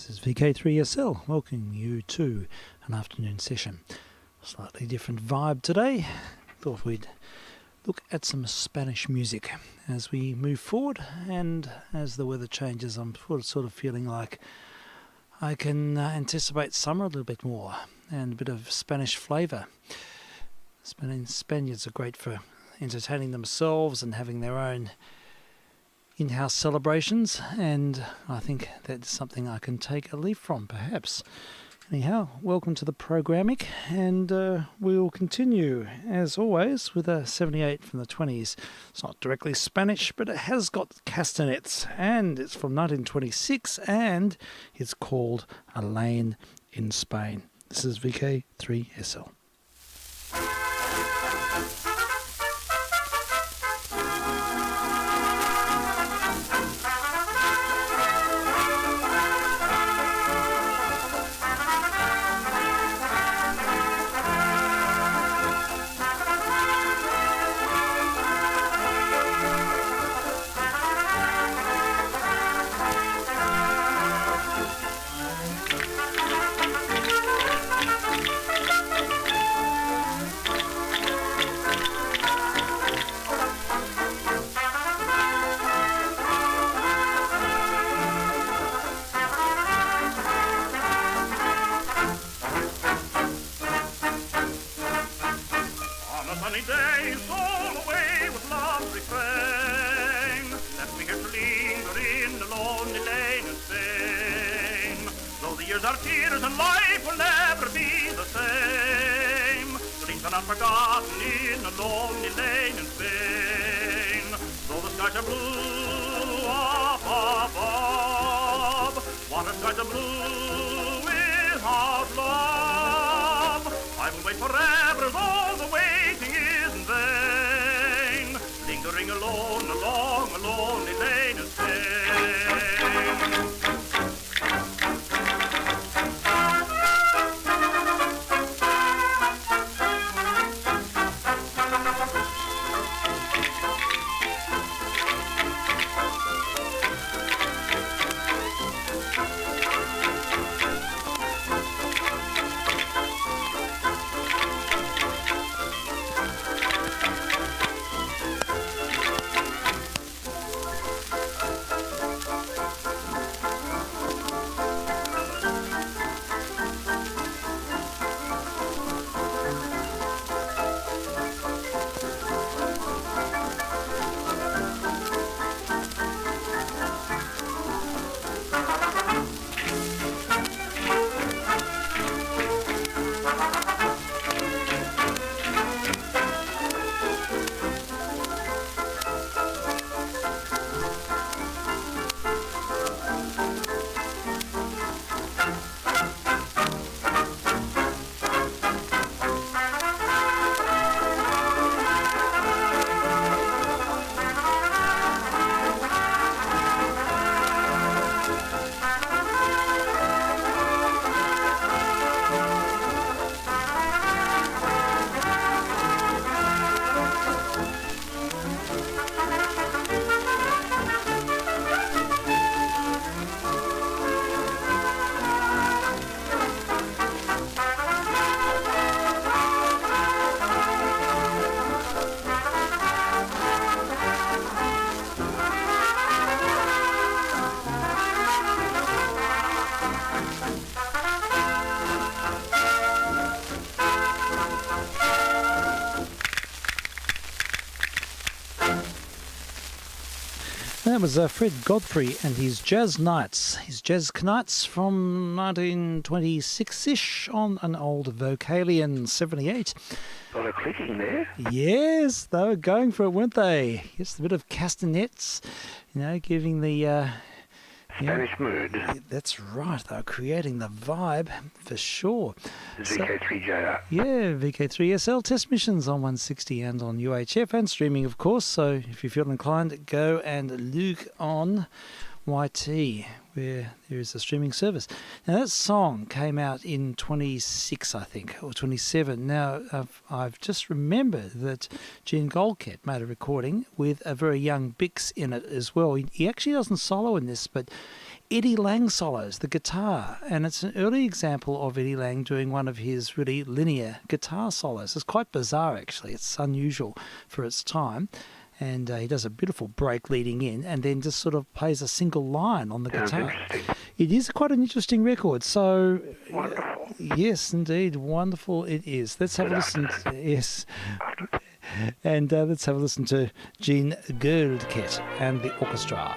This is vk3sl, welcoming you to an afternoon session. Slightly different vibe today. Thought we'd look at some Spanish music as we move forward, and as the weather changes, I'm sort of feeling like I can anticipate summer a little bit more and a bit of Spanish flavour. Spaniards are great for entertaining themselves and having their own in-house celebrations, and I think that's something I can take a leaf from, perhaps. Anyhow, welcome to the programming, and we'll continue, as always, with a 78 from the 20s. It's not directly Spanish, but it has got castanets, and it's from 1926, and it's called A Lane in Spain. This is vk3sl. That was Fred Godfrey and his Jazz Nights. His Jazz Nights from 1926-ish on an old Vocalion 78. A lot of clicking there. Yes, they were going for it, weren't they? Yes, a bit of castanets, giving the... Spanish mood. That's right, they were creating the vibe for sure. vk3sl. Yeah, vk3sl test missions on 160 and on UHF and streaming, of course. So if you feel inclined, go and look on YT, where there is a streaming service. Now, that song came out in 26, I think, or 27. Now, I've just remembered that Gene Goldcat made a recording with a very young Bix in it as well. He actually doesn't solo in this, but Eddie Lang solos the guitar, and it's an early example of Eddie Lang doing one of his really linear guitar solos. It's quite bizarre, actually. It's unusual for its time. And he does a beautiful break leading in and then just sort of plays a single line on the guitar. It is quite an interesting record. So, Wonderful. Yes, indeed. Wonderful it is. Let's have a listen. Yes. And let's have a listen to Gene Goldcat and the orchestra.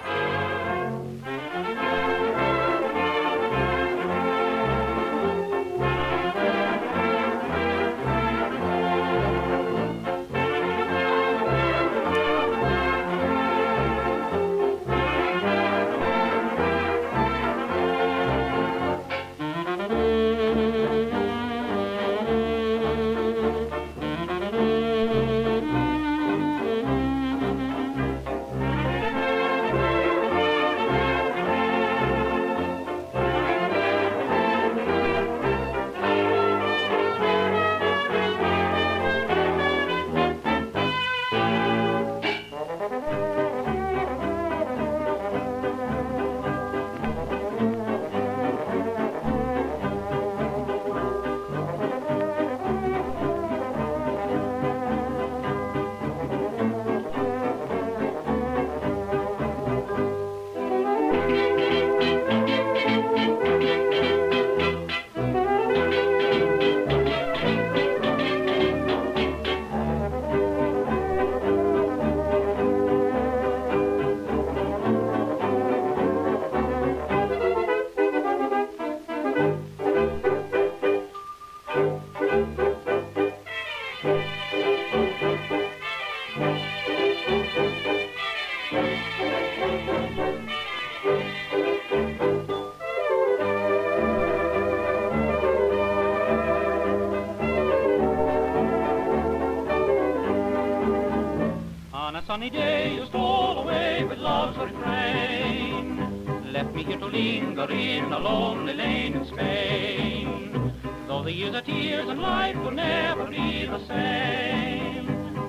Sunny day you stole away with love's refrain, left me here to linger in a lonely lane in Spain. Though the years are tears and life will never be the same,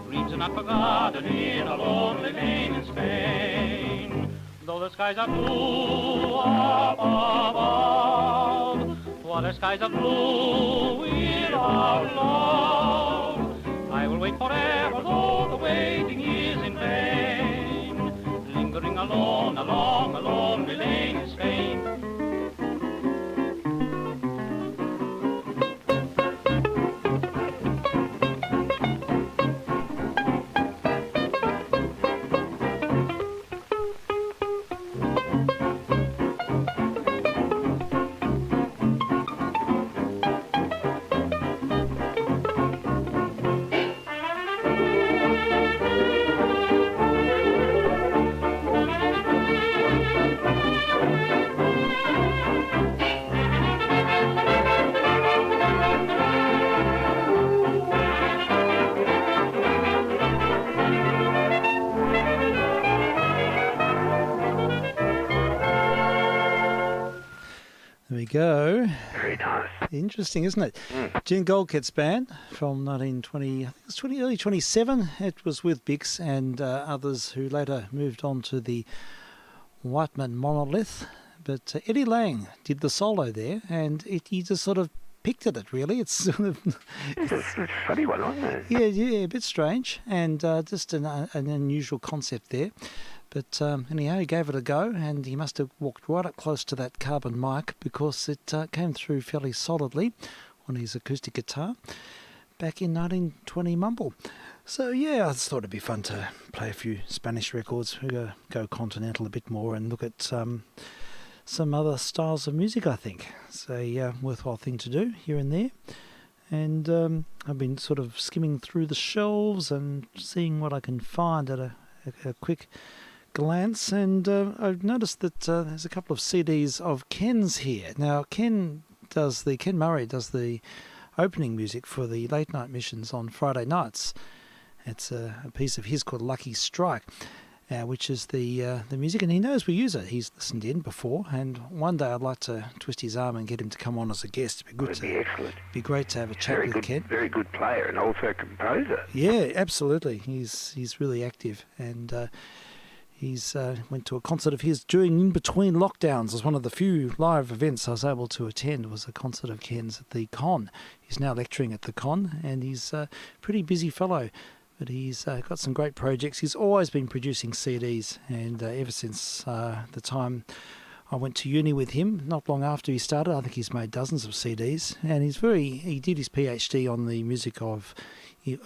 dreams are not forgotten in a lonely lane in Spain. Though the skies are blue up above, while the skies are blue without love, I will wait forever though the waiting is in vain, lingering alone along a lonely lane in Spain. Go. Very nice. Interesting, isn't it? Gene Goldcat's band from 1920, I think it was early 27. It was with Bix and others who later moved on to the Whiteman Monolith. But Eddie Lang did the solo there, and he just sort of picked at it, really. It's sort of... It's a funny one, wasn't it? Yeah, a bit strange, and just an unusual concept there. But anyhow, he gave it a go, and he must have walked right up close to that carbon mic because it came through fairly solidly on his acoustic guitar. back in 1920 mumble. So yeah, I just thought it'd be fun to play a few Spanish records. We'll go continental a bit more and look at some other styles of music, I think. It's a worthwhile thing to do here and there. And I've been sort of skimming through the shelves and seeing what I can find at a quick glance. And I've noticed that there's a couple of CDs of Ken's here. Now, Ken Murray does the opening music for the late night missions on Friday nights. It's a piece of his called Lucky Strike, which is the music, and he knows we use it. He's listened in before, and one day I'd like to twist his arm and get him to come on as a guest. It'd be good. That'd be excellent. Be great to have a chat with Ken. Very good player and also composer. Yeah, absolutely. He's really active, and he's went to a concert of his during in between lockdowns. As one of the few live events I was able to attend was a concert of Ken's at the Con. He's now lecturing at the Con, and he's a pretty busy fellow. But he's got some great projects. He's always been producing CDs, and ever since the time I went to uni with him, not long after he started, I think he's made dozens of CDs. And he did his PhD on the music of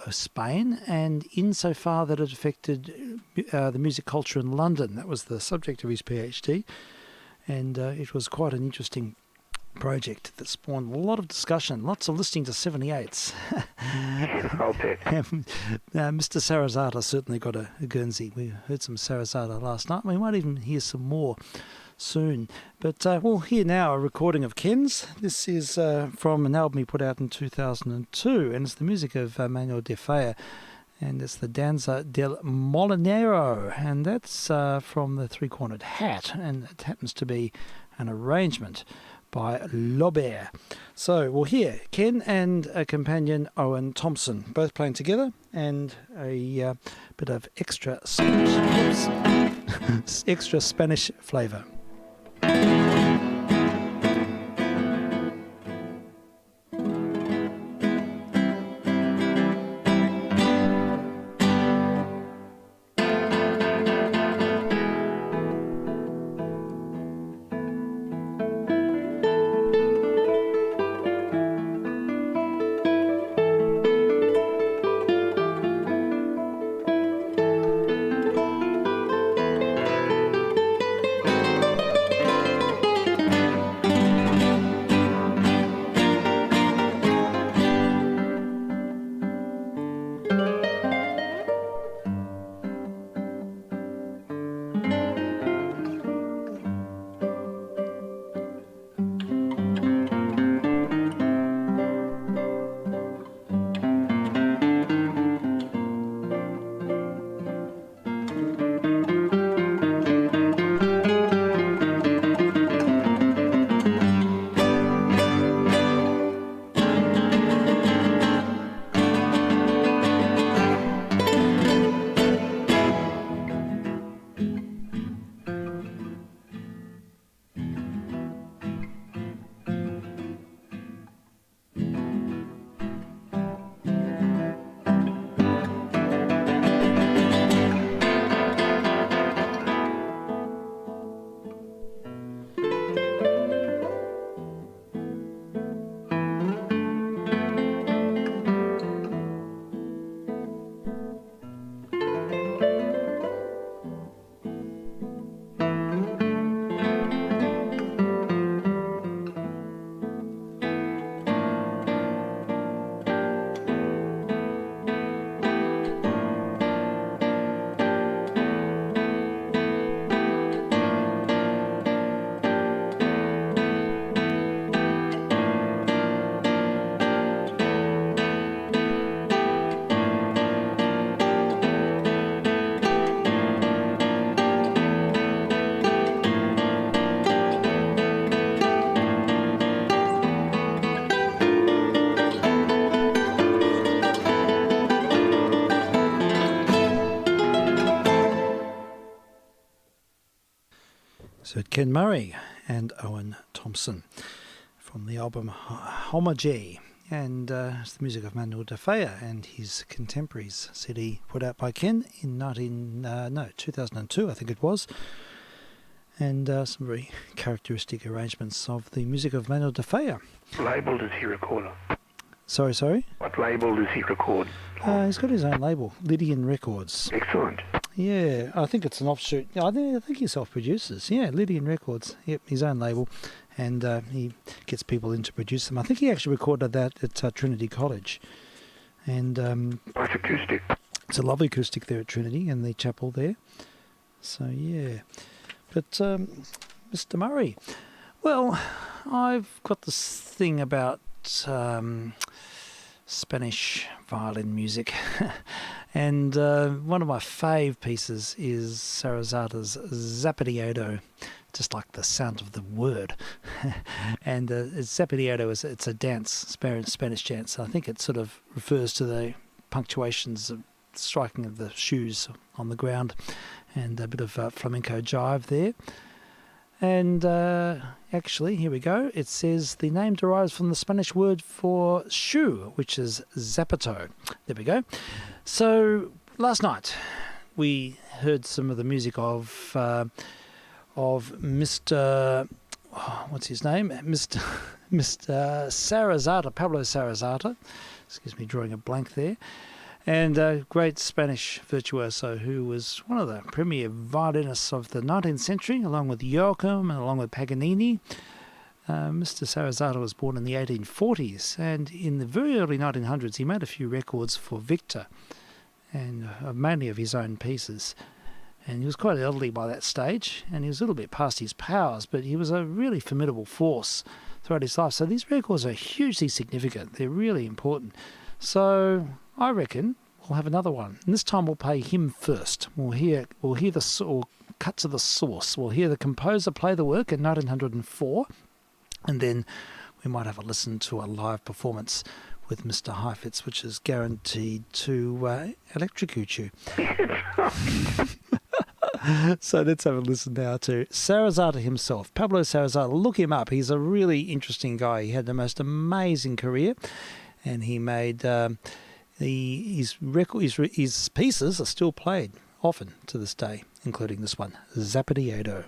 Spain, and insofar that it affected the music culture in London. That was the subject of his PhD, and it was quite an interesting project that spawned a lot of discussion, lots of listening to 78s. I'll bet. Mr. Sarasata certainly got a Guernsey. We heard some Sarasata last night. We might even hear some more soon. But we'll hear now a recording of Ken's. This is from an album he put out in 2002, and it's the music of Manuel de Falla, and it's the Danza del Molinero, and that's from the Three-Cornered Hat, and it happens to be an arrangement by Lobert. So we'll hear Ken and a companion, Owen Thompson, both playing together, and a bit of extra Spanish flavour. So Ken Murray and Owen Thompson from the album Homage, and it's the music of Manuel de Falla and his contemporaries, CD put out by Ken in 2002, I think it was, and some very characteristic arrangements of the music of Manuel de Falla. Labelled as he recorder. Sorry? What label does he record? He's got his own label, Lydian Records. Excellent. Yeah, I think it's an offshoot. I think he self-produces. Yeah, Lydian Records. Yep, his own label. And he gets people in to produce them. I think he actually recorded that at Trinity College. And Nice acoustic. it's a lovely acoustic there at Trinity and the chapel there. So, yeah. But, Mr. Murray, well, I've got this thing about Spanish violin music. And one of my fave pieces is Sarazata's Zapateado, just like the sound of the word. And Zapateado it's a dance, Spanish dance. I think it sort of refers to the punctuations of striking of the shoes on the ground, and a bit of flamenco jive there. And actually, here we go. It says the name derives from the Spanish word for shoe, which is zapato. There we go. So last night we heard some of the music of Mr. What's his name? Mr. Sarazata, Pablo Sarazata. Excuse me, drawing a blank there. And a great Spanish virtuoso who was one of the premier violinists of the 19th century, along with Joachim and along with Paganini. Mr. Sarazata was born in the 1840s, and in the very early 1900s he made a few records for Victor, and mainly of his own pieces. And he was quite elderly by that stage, and he was a little bit past his powers, but he was a really formidable force throughout his life. So these records are hugely significant. They're really important. So I reckon we'll have another one, and this time we'll play him first. We'll hear cut to the source. We'll hear the composer play the work in 1904, and then we might have a listen to a live performance with Mr. Heifetz, which is guaranteed to electrocute you. So let's have a listen now to Sarazata himself, Pablo Sarazata. Look him up. He's a really interesting guy. He had the most amazing career, and he made his pieces are still played often to this day, including this one, Zapateado.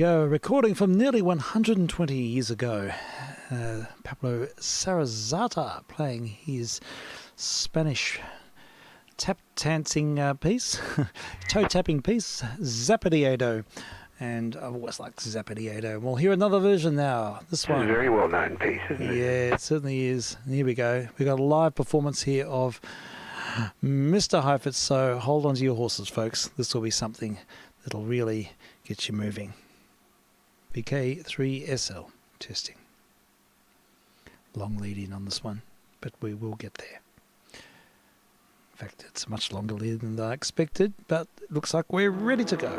go. A recording from nearly 120 years ago. Pablo Sarasate playing his Spanish tap-dancing piece, toe-tapping piece, Zapateado. And I've always liked Zapateado. We'll hear another version now. This one. It's a very well-known piece, isn't it? Yeah, it certainly is. And here we go. We've got a live performance here of Mr. Heifetz, so hold on to your horses, folks. This will be something that'll really get you moving. vk3sl testing. Long lead in on this one, but we will get there. In fact, it's a much longer lead than I expected, but it looks like we're ready to go.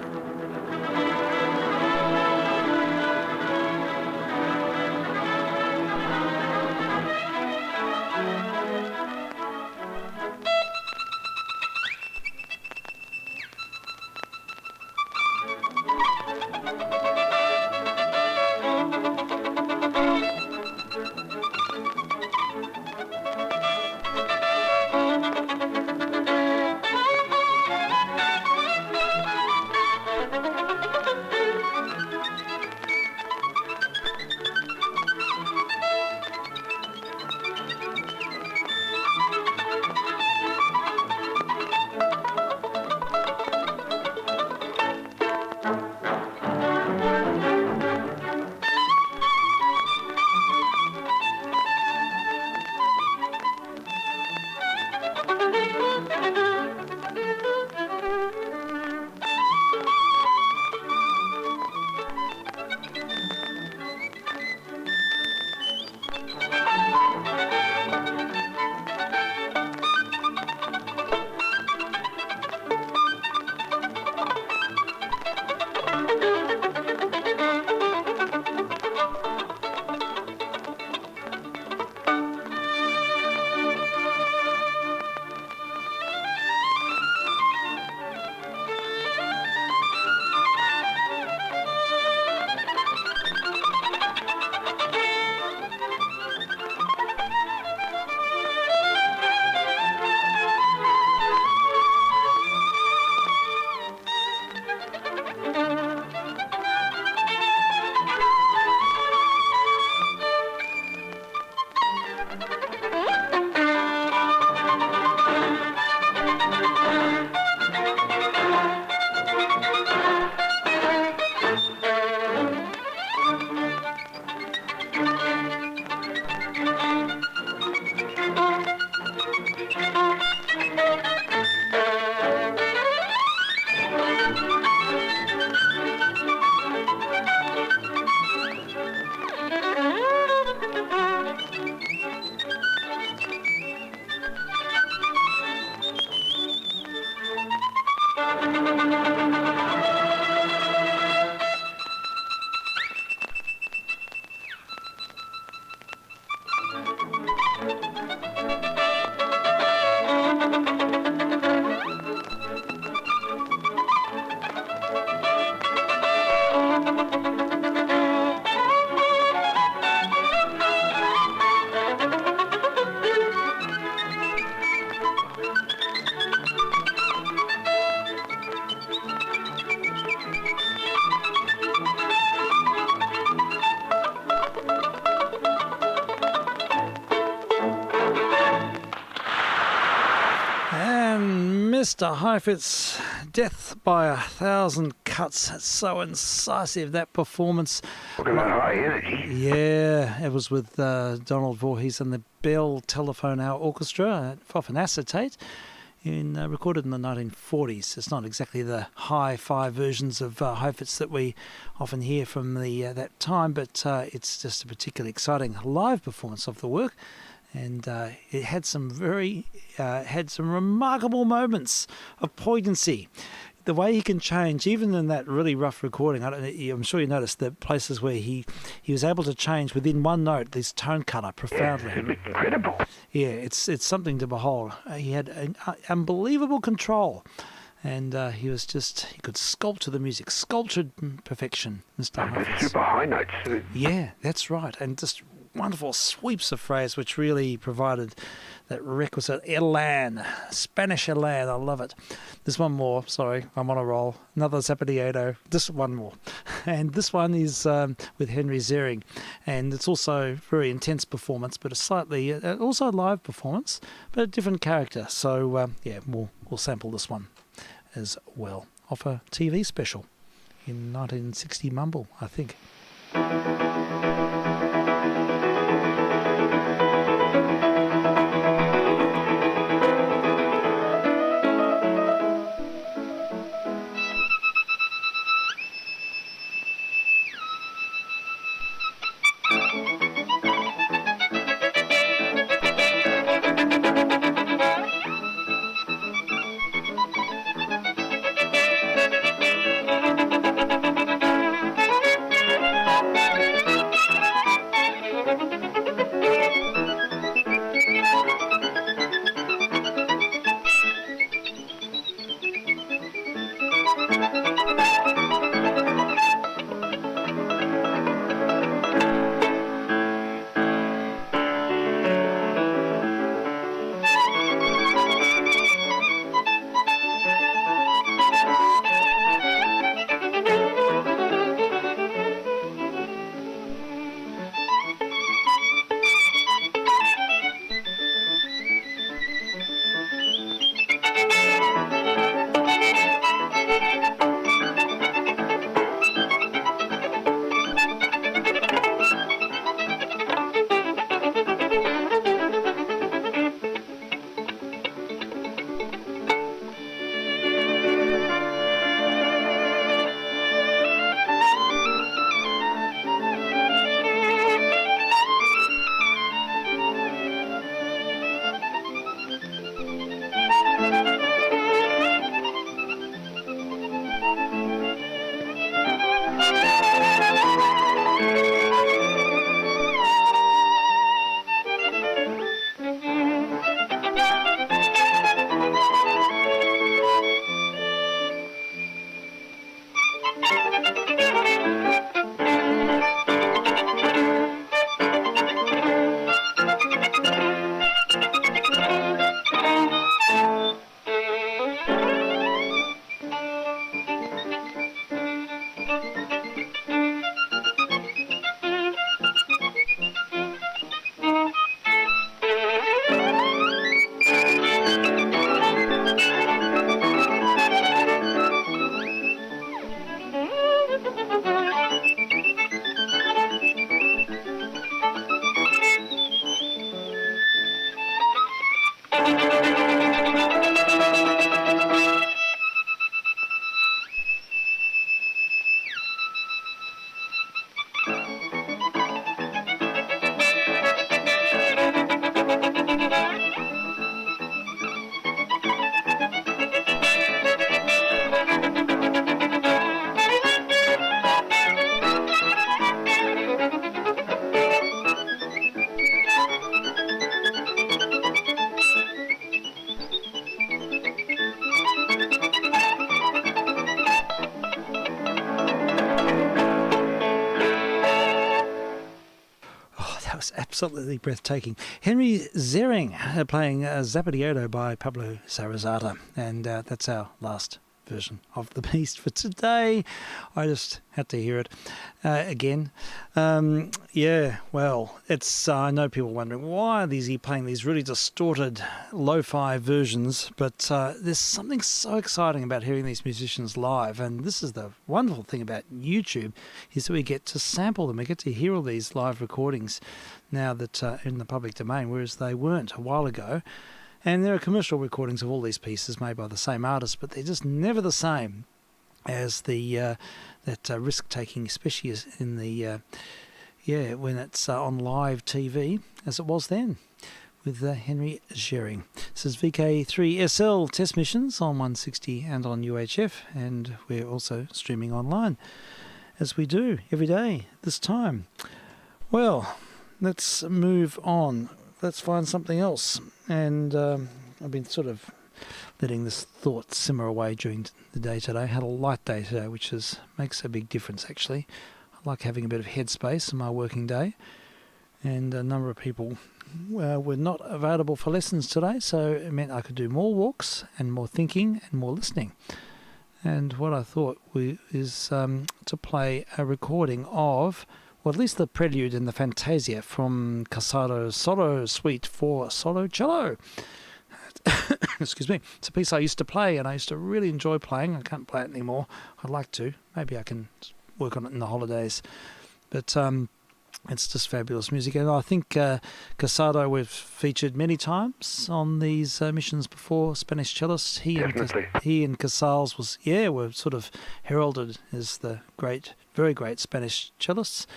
Mr. Heifetz, death by 1,000 cuts. So incisive, that performance. Talking about high energy. Yeah, it was with Donald Voorhees and the Bell Telephone Hour Orchestra, often acetate, recorded in the 1940s. It's not exactly the hi-fi versions of Heifetz that we often hear from that time, but it's just a particularly exciting live performance of the work. And it had some remarkable moments of poignancy. The way he can change, even in that really rough recording, I'm sure you noticed the places where he was able to change within one note, this tone colour profoundly. Yeah, it's incredible. Yeah, it's something to behold. He had an unbelievable control. And he could sculpture the music, sculptured perfection, Mr. The Heifetz. super high notes. Yeah, that's right. And just wonderful sweeps of phrase which really provided that requisite elan, Spanish elan. I love it. There's one more. Sorry, I'm on a roll. Another Zapatero. Just one more. And this one is with Henry Zering. And it's also a very intense performance, but a slightly, also a live performance, but a different character. So, we'll sample this one as well. Off a TV special in 1960 Mumble, I think. Absolutely breathtaking. Henry Zering playing Zapatero by Pablo Sarasate. And that's our last version of the Beast for today. I just had to hear it again. It's I know people wondering why is he playing these really distorted lo-fi versions, but there's something so exciting about hearing these musicians live, and this is the wonderful thing about YouTube, is that we get to sample them, we get to hear all these live recordings now that in the public domain, whereas they weren't a while ago. And there are commercial recordings of all these pieces made by the same artist, but they're just never the same as the risk-taking, especially in the when it's on live TV, as it was then with Henry Zering. This is vk3sl test missions on 160 and on UHF, and we're also streaming online, as we do every day this time. Well, let's move on. Let's find something else. And I've been sort of letting this thought simmer away during the day today. I had a light day today, which makes a big difference, actually. I like having a bit of headspace in my working day. and a number of people were not available for lessons today, so it meant I could do more walks and more thinking and more listening. And what I thought is to play a recording of, well, at least the prelude and the Fantasia from Casado's Solo Suite for Solo Cello. Excuse me. It's a piece I used to play, and I used to really enjoy playing. I can't play it anymore. I'd like to. Maybe I can work on it in the holidays. But it's just fabulous music. And I think Casado we've featured many times on these missions before, Spanish cellists. He and Casals were sort of heralded as the very great Spanish cellists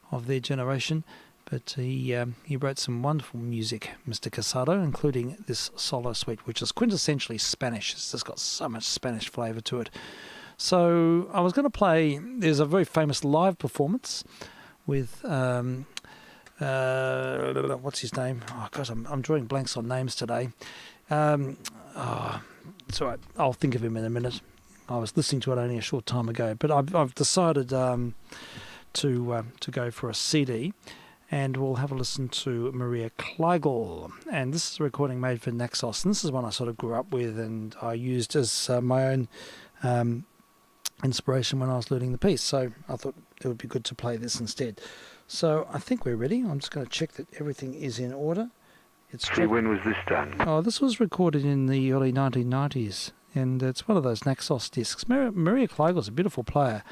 of their generation. But he wrote some wonderful music, Mr. Casado, including this solo suite, which is quintessentially Spanish. It's just got so much Spanish flavour to it. So I was going to play, there's a very famous live performance with, what's his name? Oh, gosh, I'm drawing blanks on names today. It's all right, I'll think of him in a minute. I was listening to it only a short time ago, but I've decided to go for a CD. And we'll have a listen to Maria Kleigel. And this is a recording made for Naxos. And this is one I sort of grew up with and I used as my own inspiration when I was learning the piece. So I thought it would be good to play this instead. So I think we're ready. I'm just going to check that everything is in order. When was this done? Oh, this was recorded in the early 1990s. And it's one of those Naxos discs. Maria Kleigel's a beautiful player.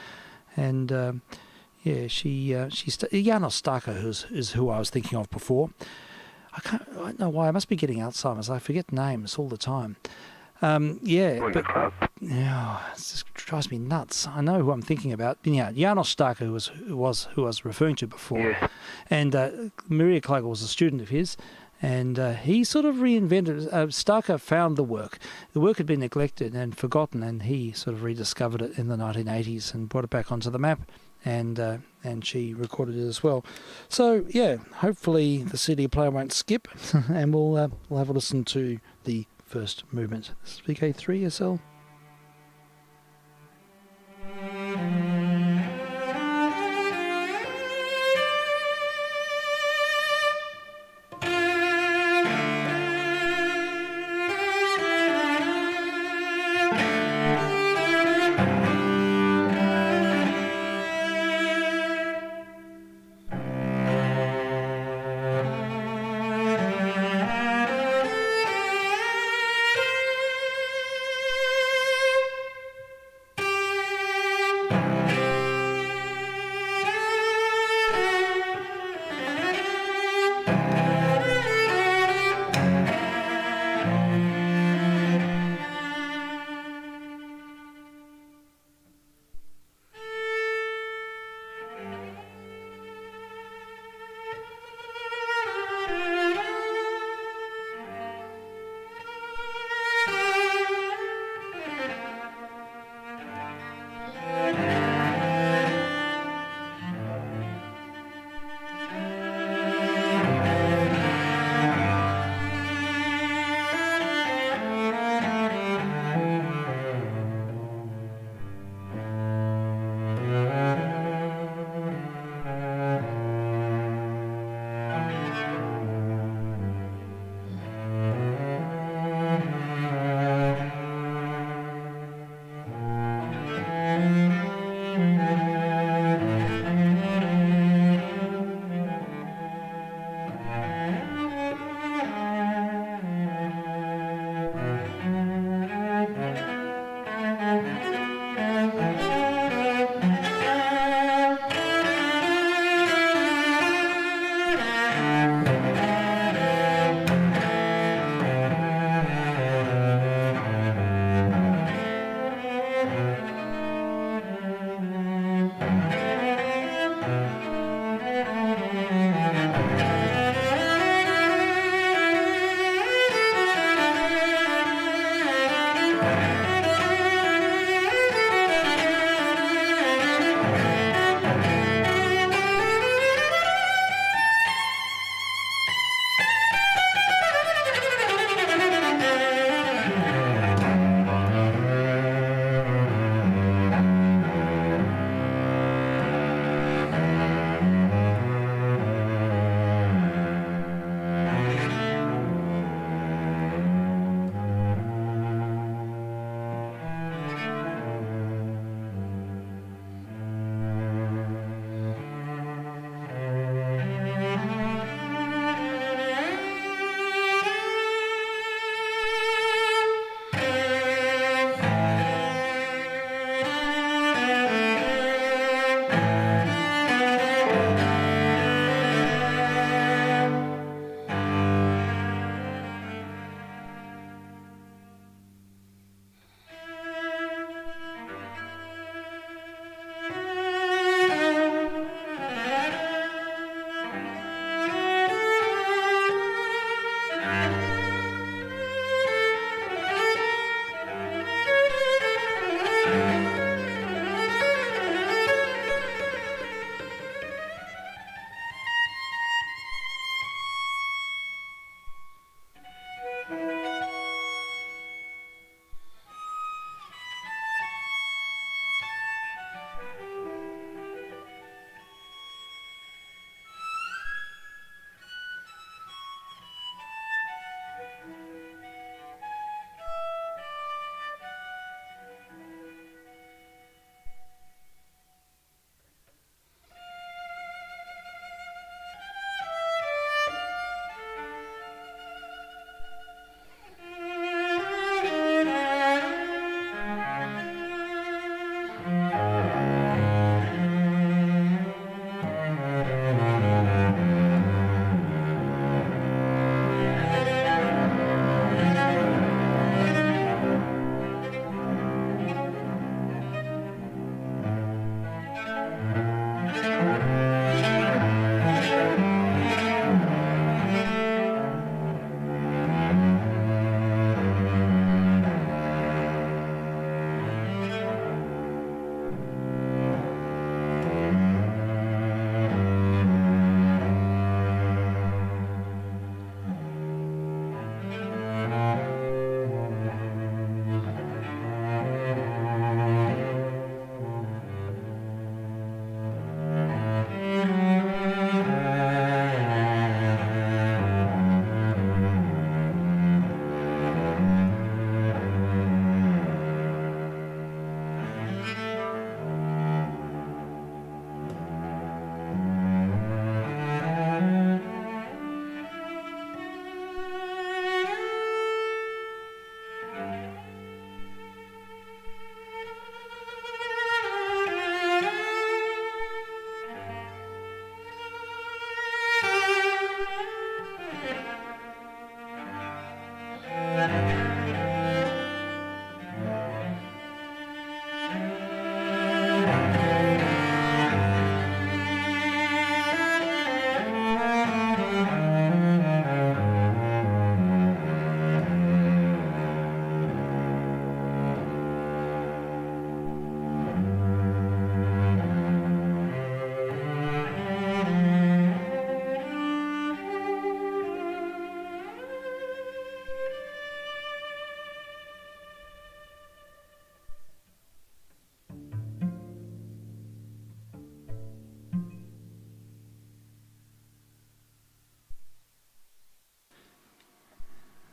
And... Janos Starker is who I was thinking of before. I don't know why. I must be getting Alzheimer's. I forget names all the time. It just drives me nuts. I know who I'm thinking about. Yeah, Janos Starker who I was referring to before. Yeah. And Maria Kleigel was a student of his. And he sort of reinvented. Starker found the work. The work had been neglected and forgotten, and he sort of rediscovered it in the 1980s and brought it back onto the map. And she recorded it as well. So yeah, hopefully the CD player won't skip, and we'll have a listen to the first movement. This is vk3sl.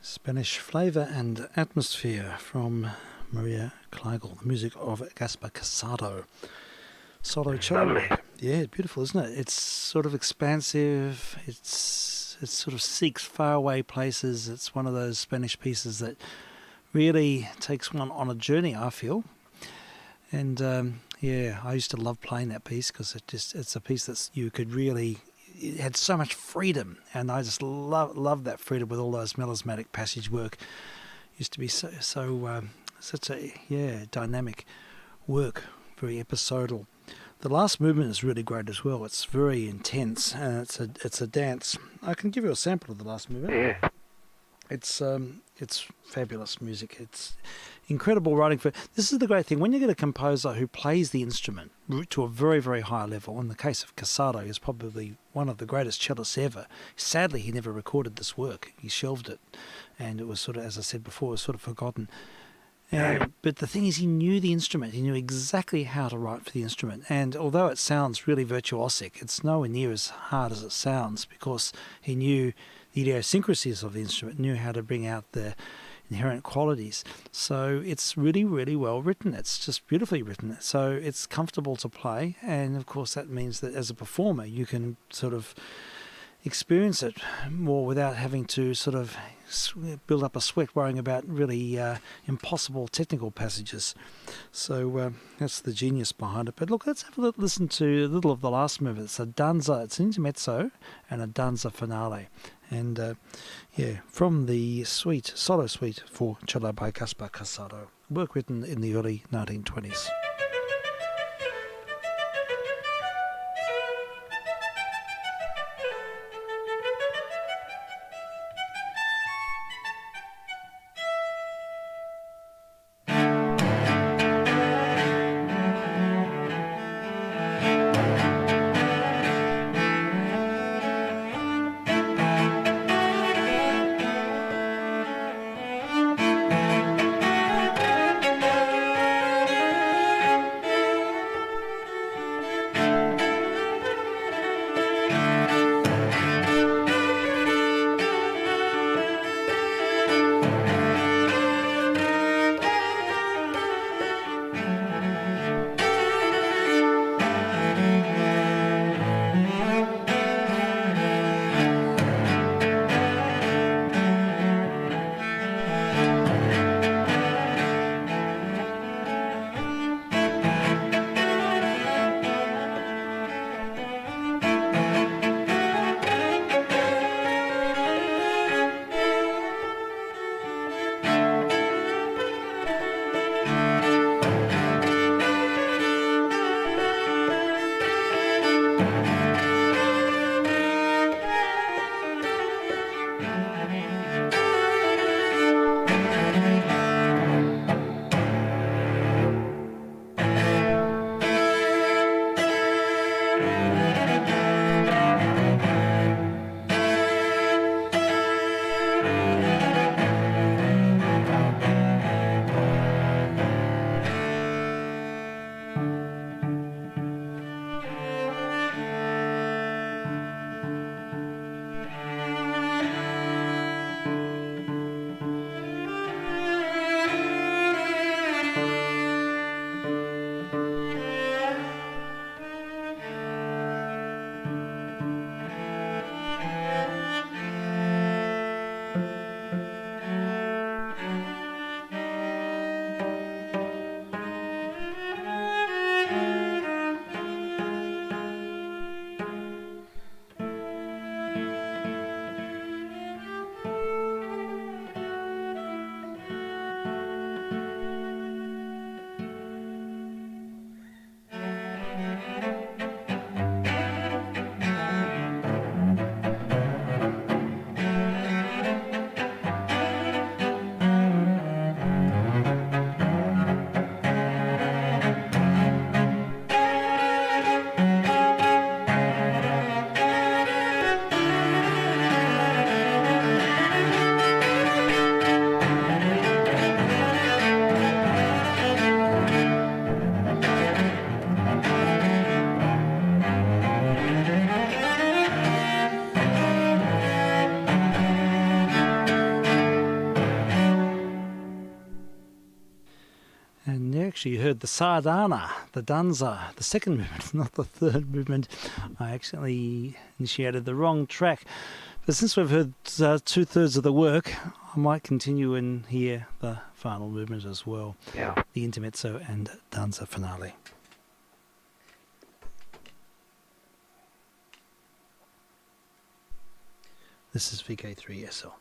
Spanish flavour and atmosphere from Maria Kleigel, the music of Gaspar Casado. Solo cello. Lovely. Yeah, beautiful, isn't it? It's sort of expansive. It sort of seeks faraway places. It's one of those Spanish pieces that really takes one on a journey, I feel. And yeah, I used to love playing that piece because it's a piece that you could really, it had so much freedom, and I just love that freedom with all those melismatic passage work. It used to be such a dynamic work, very episodal. The last movement is really great as well. It's very intense, and it's a dance. I can give you a sample of the last movement. Yeah. It's fabulous music. It's incredible writing for. This is the great thing when you get a composer who plays the instrument to a very, very high level. In the case of Casado, he's probably one of the greatest cellists ever. Sadly, he never recorded this work. He shelved it, and it was sort of, as I said before, it was sort of forgotten. But the thing is, he knew the instrument. He knew exactly how to write for the instrument. And although it sounds really virtuosic, it's nowhere near as hard as it sounds because he knew the idiosyncrasies of the instrument, knew how to bring out the inherent qualities. So it's really, really well written. It's just beautifully written. So it's comfortable to play. And of course, that means that as a performer, you can sort of experience it more without having to sort of build up a sweat worrying about really impossible technical passages. So that's the genius behind it. But look, let's have a listen to a little of the last movement. It's a danza, it's an intermezzo and a danza finale. And from the solo suite for cello by Gaspar Casado, work written in the early 1920s. actually heard the Sardana, the Danza, the second movement, not the third movement. I actually initiated the wrong track. But since we've heard 2/3 of the work, I might continue and hear the final movement as well. Yeah. The intermezzo and danza finale. This is vk3sl.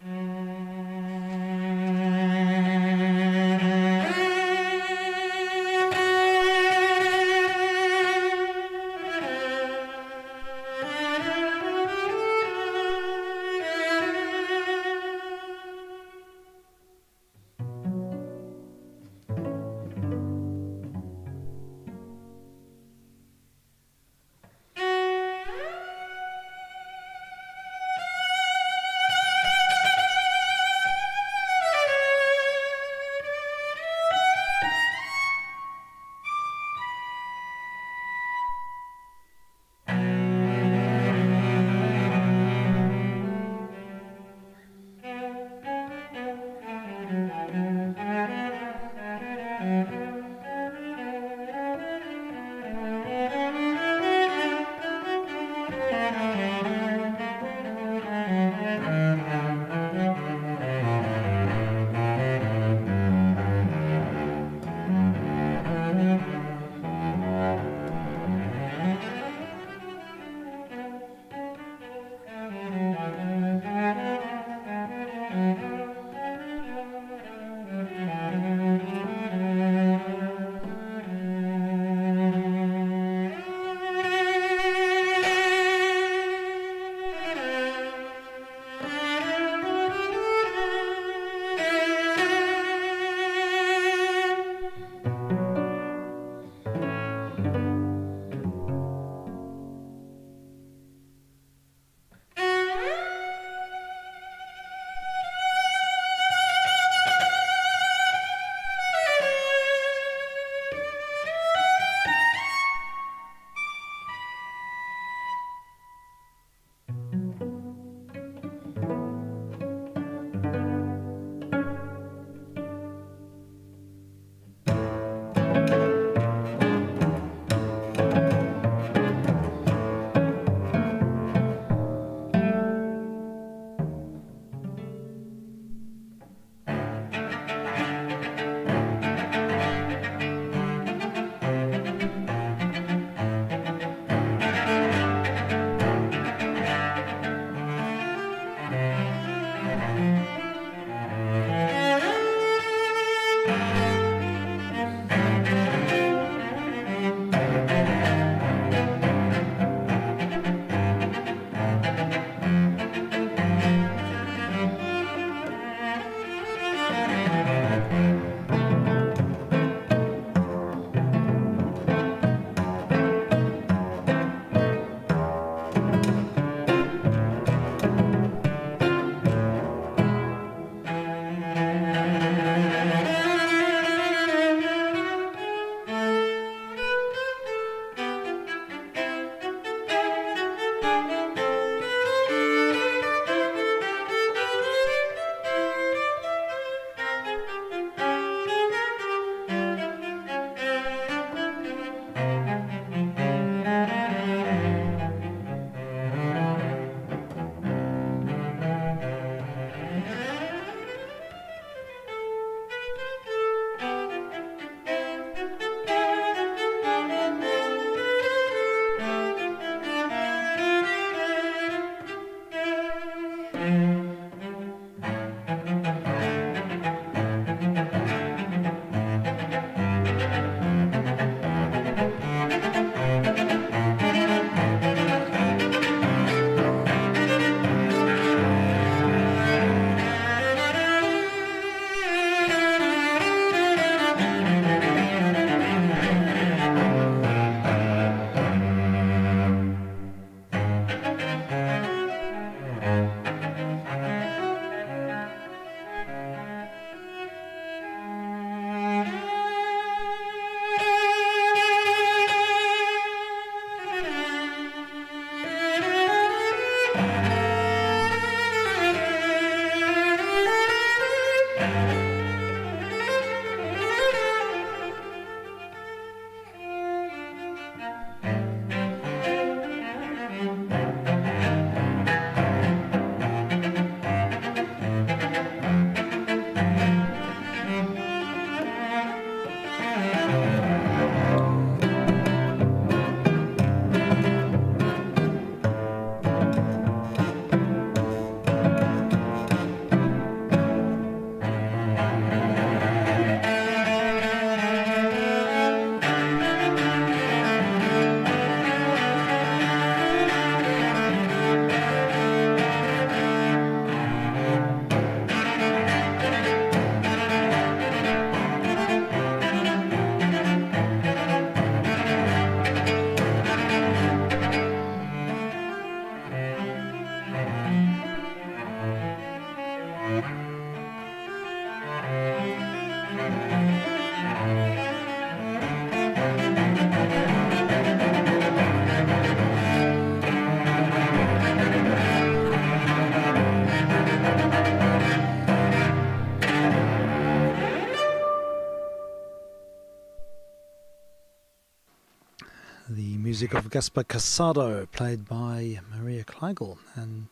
music of Gaspar Casado, played by Maria Kleigel, and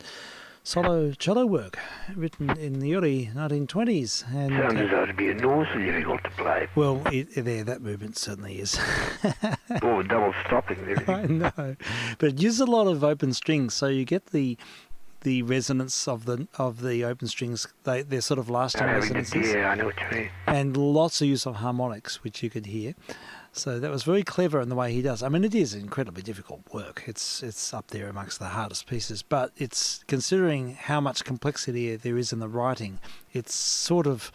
solo cello work written in the early 1920s. And Sounds as though it'd be enormously difficult to play. well, that movement certainly is. Or double stopping and everything. I know, but it uses a lot of open strings, so you get the resonance of the open strings. They're sort of lasting resonances. Yeah, I know what you mean. And lots of use of harmonics, which you could hear. So that was very clever in the way he does. I mean, it is incredibly difficult work. It's up there amongst the hardest pieces, but it's, considering how much complexity there is in the writing, it's sort of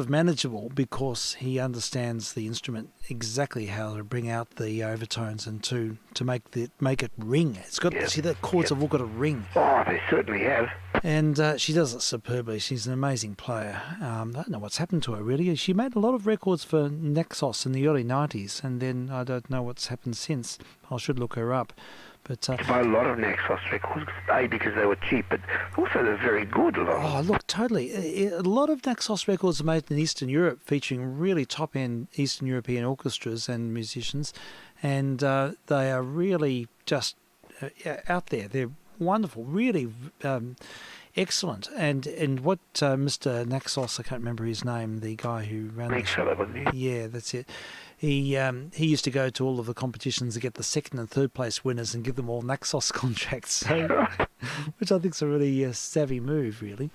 manageable, because he understands the instrument exactly how to bring out the overtones and to make it ring. It's got see, the chords have all got a ring. Oh, they certainly have. And she does it superbly. She's an amazing player. I don't know what's happened to her, really. She made a lot of records for Naxos in the early 90s, and then I don't know what's happened since. I should look her up. But I buy a lot of Naxos records, A, because they were cheap, but also they're very good. Oh, look, totally. A lot of Naxos records are made in Eastern Europe, featuring really top-end Eastern European orchestras and musicians, and they are really just out there. They're wonderful, really excellent. And what Mr. Naxos, I can't remember his name, the guy who ran the show. Yeah, that's it. He used to go to all of the competitions to get the second and third place winners and give them all Naxos contracts, so, which I think is a really savvy move, really.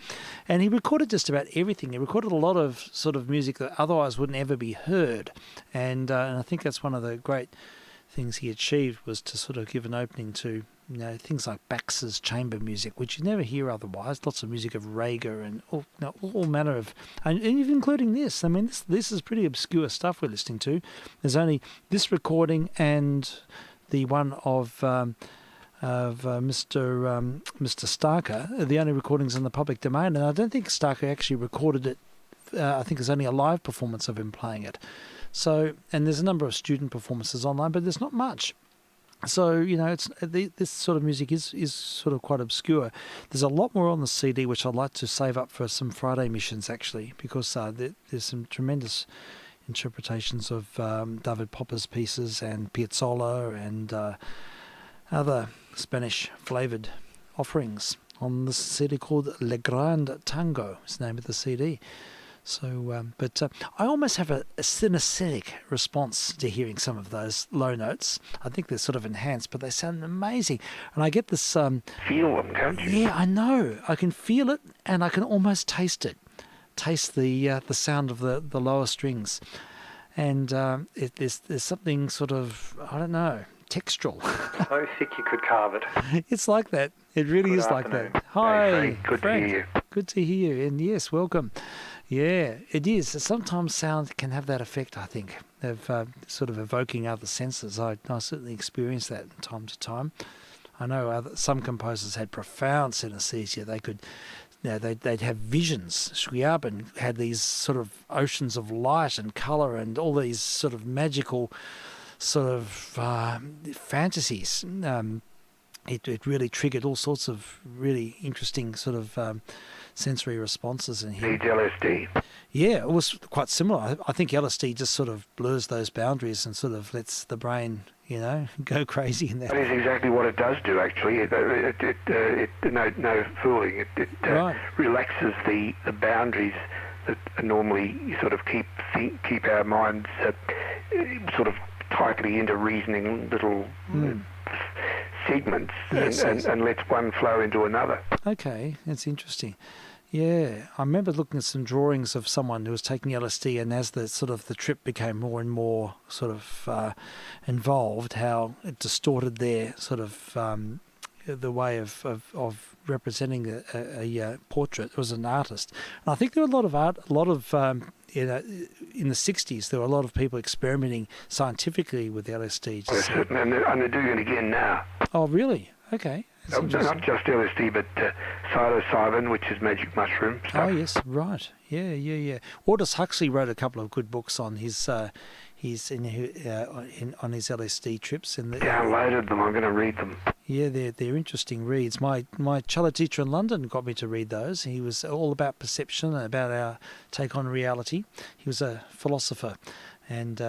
And he recorded just about everything. He recorded a lot of sort of music that otherwise wouldn't ever be heard, and I think that's one of the great things he achieved, was to sort of give an opening to, you know, things like Bax's chamber music, which you never hear otherwise. Lots of music of Rager and all manner of, and even including this. I mean, this is pretty obscure stuff we're listening to. There's only this recording and the one of Mr. Starker, the only recordings in the public domain, and I don't think Starker actually recorded it. I think there's only a live performance of him playing it. So, and there's a number of student performances online, but there's not much. So, you know, this sort of music is sort of quite obscure. There's a lot more on the CD, which I'd like to save up for some Friday missions, actually, because there's some tremendous interpretations of David Popper's pieces and Piazzolla and other Spanish-flavoured offerings on this CD called Le Grand Tango, is the name of the CD. So, but I almost have a synesthetic response to hearing some of those low notes. I think they're sort of enhanced, but they sound amazing. And I get this... feel them, can't you? Yeah, I know. I can feel it, and I can almost taste it. Taste the sound of the lower strings. And there's something sort of, I don't know, textural. So thick you could carve it. It's like that. It really is like that. Hi, Good Frank. to hear you. Good to hear you. And yes, welcome. Yeah, it is. Sometimes sound can have that effect, I think, of sort of evoking other senses. I certainly experience that from time to time. I know some composers had profound synesthesia. They could, you know, they'd have visions. Scriabin had these sort of oceans of light and colour and all these sort of magical sort of fantasies. It really triggered all sorts of really interesting sort of sensory responses in him. Needs LSD. Yeah, it was quite similar. I think LSD just sort of blurs those boundaries and sort of lets the brain, you know, go crazy in that. That is exactly what it does do, actually. No fooling. It Right. relaxes the boundaries that normally sort of keep our minds sort of tightly into reasoning little segments, Yes, and lets one flow into another. Okay, that's interesting. Yeah, I remember looking at some drawings of someone who was taking LSD, and as the trip became more and more sort of involved, how it distorted their sort of the way of representing a portrait. It was an artist, and I think there were a lot of in the 60s, there were a lot of people experimenting scientifically with LSD. And they're doing it again now. Oh, really? Okay. Not just LSD, but psilocybin, which is magic mushroom stuff. Oh, yes, right. Yeah. Aldous Huxley wrote a couple of good books on his on his LSD trips. Downloaded them. I'm going to read them. Yeah, they're interesting reads. My cello teacher in London got me to read those. He was all about perception and about our take on reality. He was a philosopher, and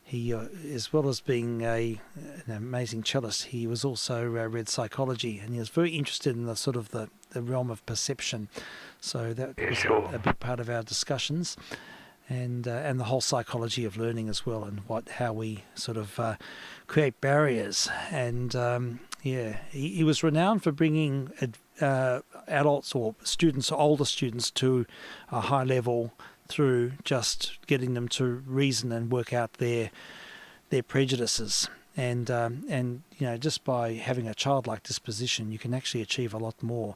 he, as well as being an amazing cellist, he was also read psychology, and he was very interested in the sort of the realm of perception. So that was a big part of our discussions, and the whole psychology of learning as well, and how we sort of create barriers. And he was renowned for bringing adults or students, older students, to a high level through just getting them to reason and work out their prejudices. And just by having a childlike disposition, you can actually achieve a lot more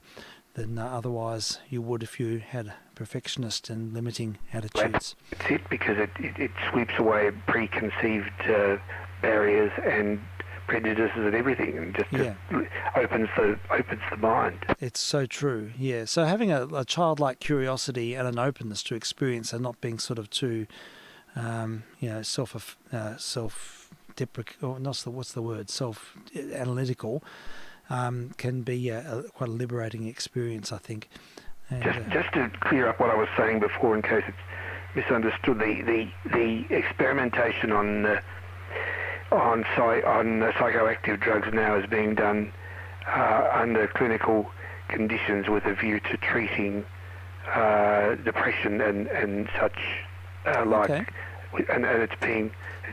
than otherwise you would if you had perfectionist and limiting attitudes. That's it, because it sweeps away preconceived barriers and prejudices and everything, and just opens the mind. It's so true, yeah. So having a childlike curiosity and an openness to experience, and not being sort of too, self-analytical, can be quite a liberating experience, I think. And, just to clear up what I was saying before, in case it's misunderstood, the experimentation on psychoactive drugs now is being done under clinical conditions with a view to treating depression and such and it's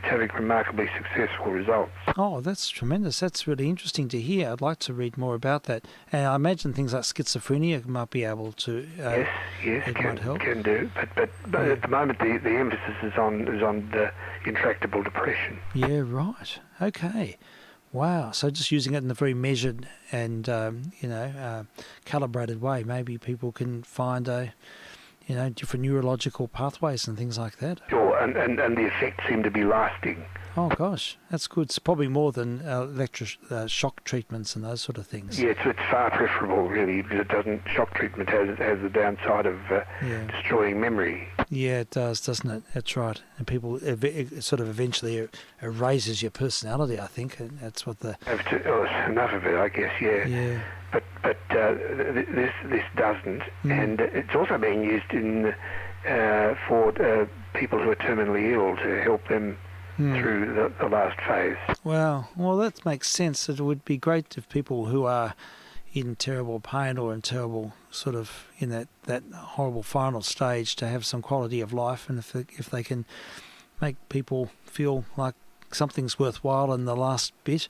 having remarkably successful results. Oh, that's tremendous. That's really interesting to hear. I'd like to read more about that. And I imagine things like schizophrenia might be able to yes, might help. Can do. But at the moment the emphasis is on the intractable depression. Yeah, right. Okay. Wow. So just using it in a very measured and calibrated way, maybe people can find different neurological pathways and things like that. Sure, and the effects seem to be lasting. Oh gosh, that's good. It's probably more than shock treatments and those sort of things. Yeah, it's far preferable, really, because it doesn't. Shock treatment has the downside of destroying memory. Yeah, it does, doesn't it? That's right. And people, it sort of eventually erases your personality, I think. And that's what enough of it, I guess. Yeah. Yeah. But this doesn't, and it's also being used for people who are terminally ill to help them through the last phase. Wow. Well, that makes sense. It would be great if people who are in terrible pain or in terrible sort of in that horrible final stage to have some quality of life, and if they can make people feel like something's worthwhile in the last bit,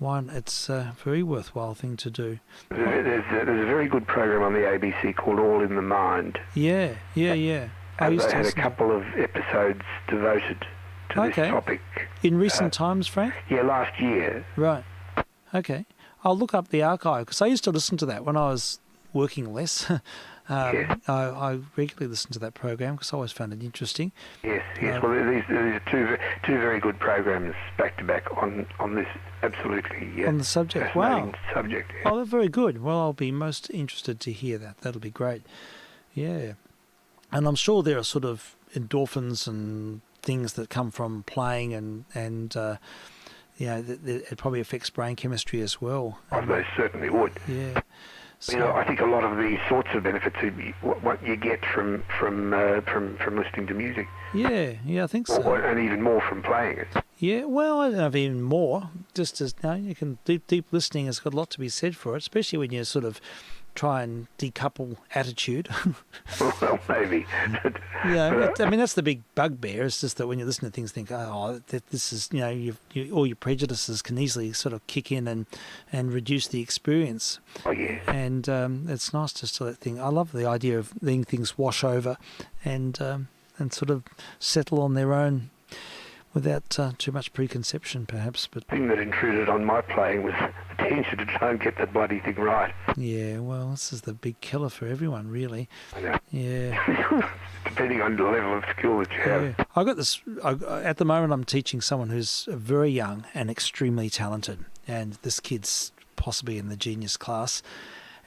it's a very worthwhile thing to do. There's a very good program on the ABC called All in the Mind. Yeah. I used to had a couple of episodes devoted to this topic. In recent times, Frank? Yeah, last year. Right. Okay. I'll look up the archive, because I used to listen to that when I was working less. I regularly listened to that program because I always found it interesting. Yes. Well, these are two very good programs back to back on this absolutely on the subject. Fascinating Wow. subject. Yeah. Oh, they're very good. Well, I'll be most interested to hear that. That'll be great. Yeah, and I'm sure there are sort of endorphins and things that come from playing, and it probably affects brain chemistry as well. Oh, they certainly would. Yeah. So, I think a lot of these sorts of benefits are what you get from listening to music. Yeah, I think so. And even more from playing it. Yeah, well, I don't know if even more. Just as you can deep listening has got a lot to be said for it, especially when you sort of try and decouple attitude. Well, maybe. That's the big bugbear. It's just that when you listen to things, think, this is, all your prejudices can easily sort of kick in and reduce the experience. Oh, yeah. And it's nice just to I love the idea of letting things wash over and sort of settle on their own without too much preconception, perhaps. But the thing that intruded on my playing was the tension to try and get that bloody thing right. Yeah, well, this is the big killer for everyone, really. I know. Yeah. Depending on the level of skill that you have. I got this. At the moment, I'm teaching someone who's very young and extremely talented, and this kid's possibly in the genius class.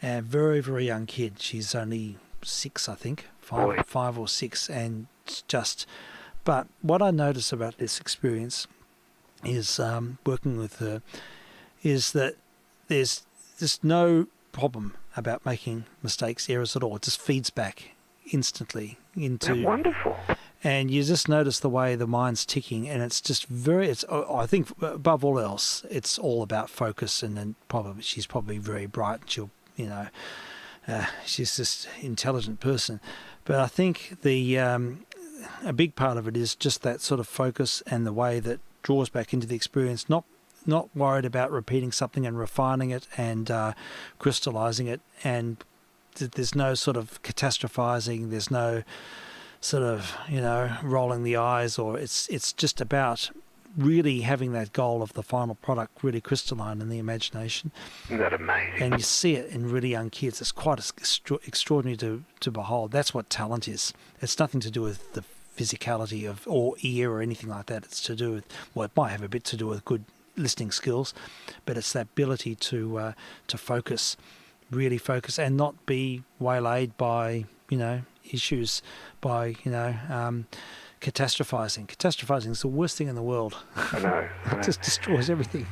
A very, very young kid. She's only 6, I think, 5 or 6, and just. But what I notice about this experience is working with her is that there's just no problem about making mistakes, errors at all. It just feeds back instantly into. That's wonderful. And you just notice the way the mind's ticking, and it's just I think above all else, it's all about focus, and then she's probably very bright, and she'll, she's just an intelligent person. But I think a big part of it is just that sort of focus and the way that draws back into the experience, not worried about repeating something and refining it and crystallizing it, and there's no sort of catastrophizing, there's no sort of, rolling the eyes, or it's just about really having that goal of the final product really crystalline in the imagination. Isn't that amazing? And you see it in really young kids. It's quite extraordinary to behold. That's what talent is. It's nothing to do with the physicality or ear or anything like that. It's to do with, well, it might have a bit to do with good listening skills, but it's that ability to focus, really focus, and not be waylaid by, issues, by, catastrophizing. Catastrophizing is the worst thing in the world. I know. It just destroys everything.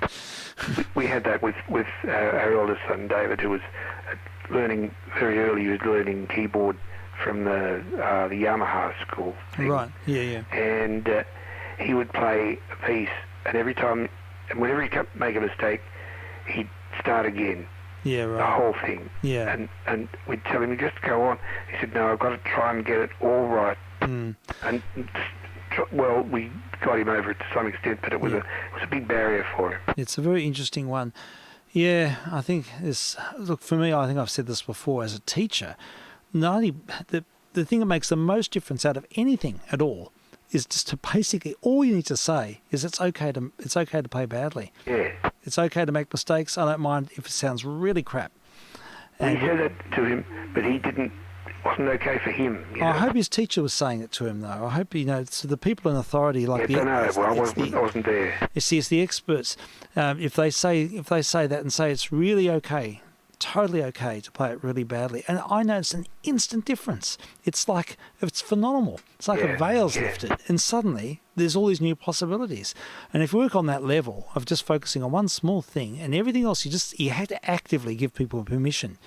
We had that with our eldest son, David, who was learning very early. He was learning keyboard from the Yamaha school thing. Right, yeah. And he would play a piece, and whenever he'd make a mistake, he'd start again. Yeah, right. The whole thing. Yeah. And we'd tell him, just go on. He said, no, I've got to try and get it all right. Mm. And, well, we got him over it to some extent, but it was a big barrier for him. It's a very interesting one. Yeah, I think look, for me, I think I've said this before, as a teacher, the thing that makes the most difference out of anything at all is just to basically, all you need to say is it's okay to play badly. Yeah. It's okay to make mistakes. I don't mind if it sounds really crap. We said that to him, but it wasn't okay for him. I hope his teacher was saying it to him, though. I hope, so the people in authority, like I wasn't there. It's the experts. If they say that and say it's really okay, totally okay to play it really badly, and I notice an instant difference. It's phenomenal. It's like a veil's lifted, and suddenly there's all these new possibilities. And if you work on that level of just focusing on one small thing, and everything else, you have to actively give people permission.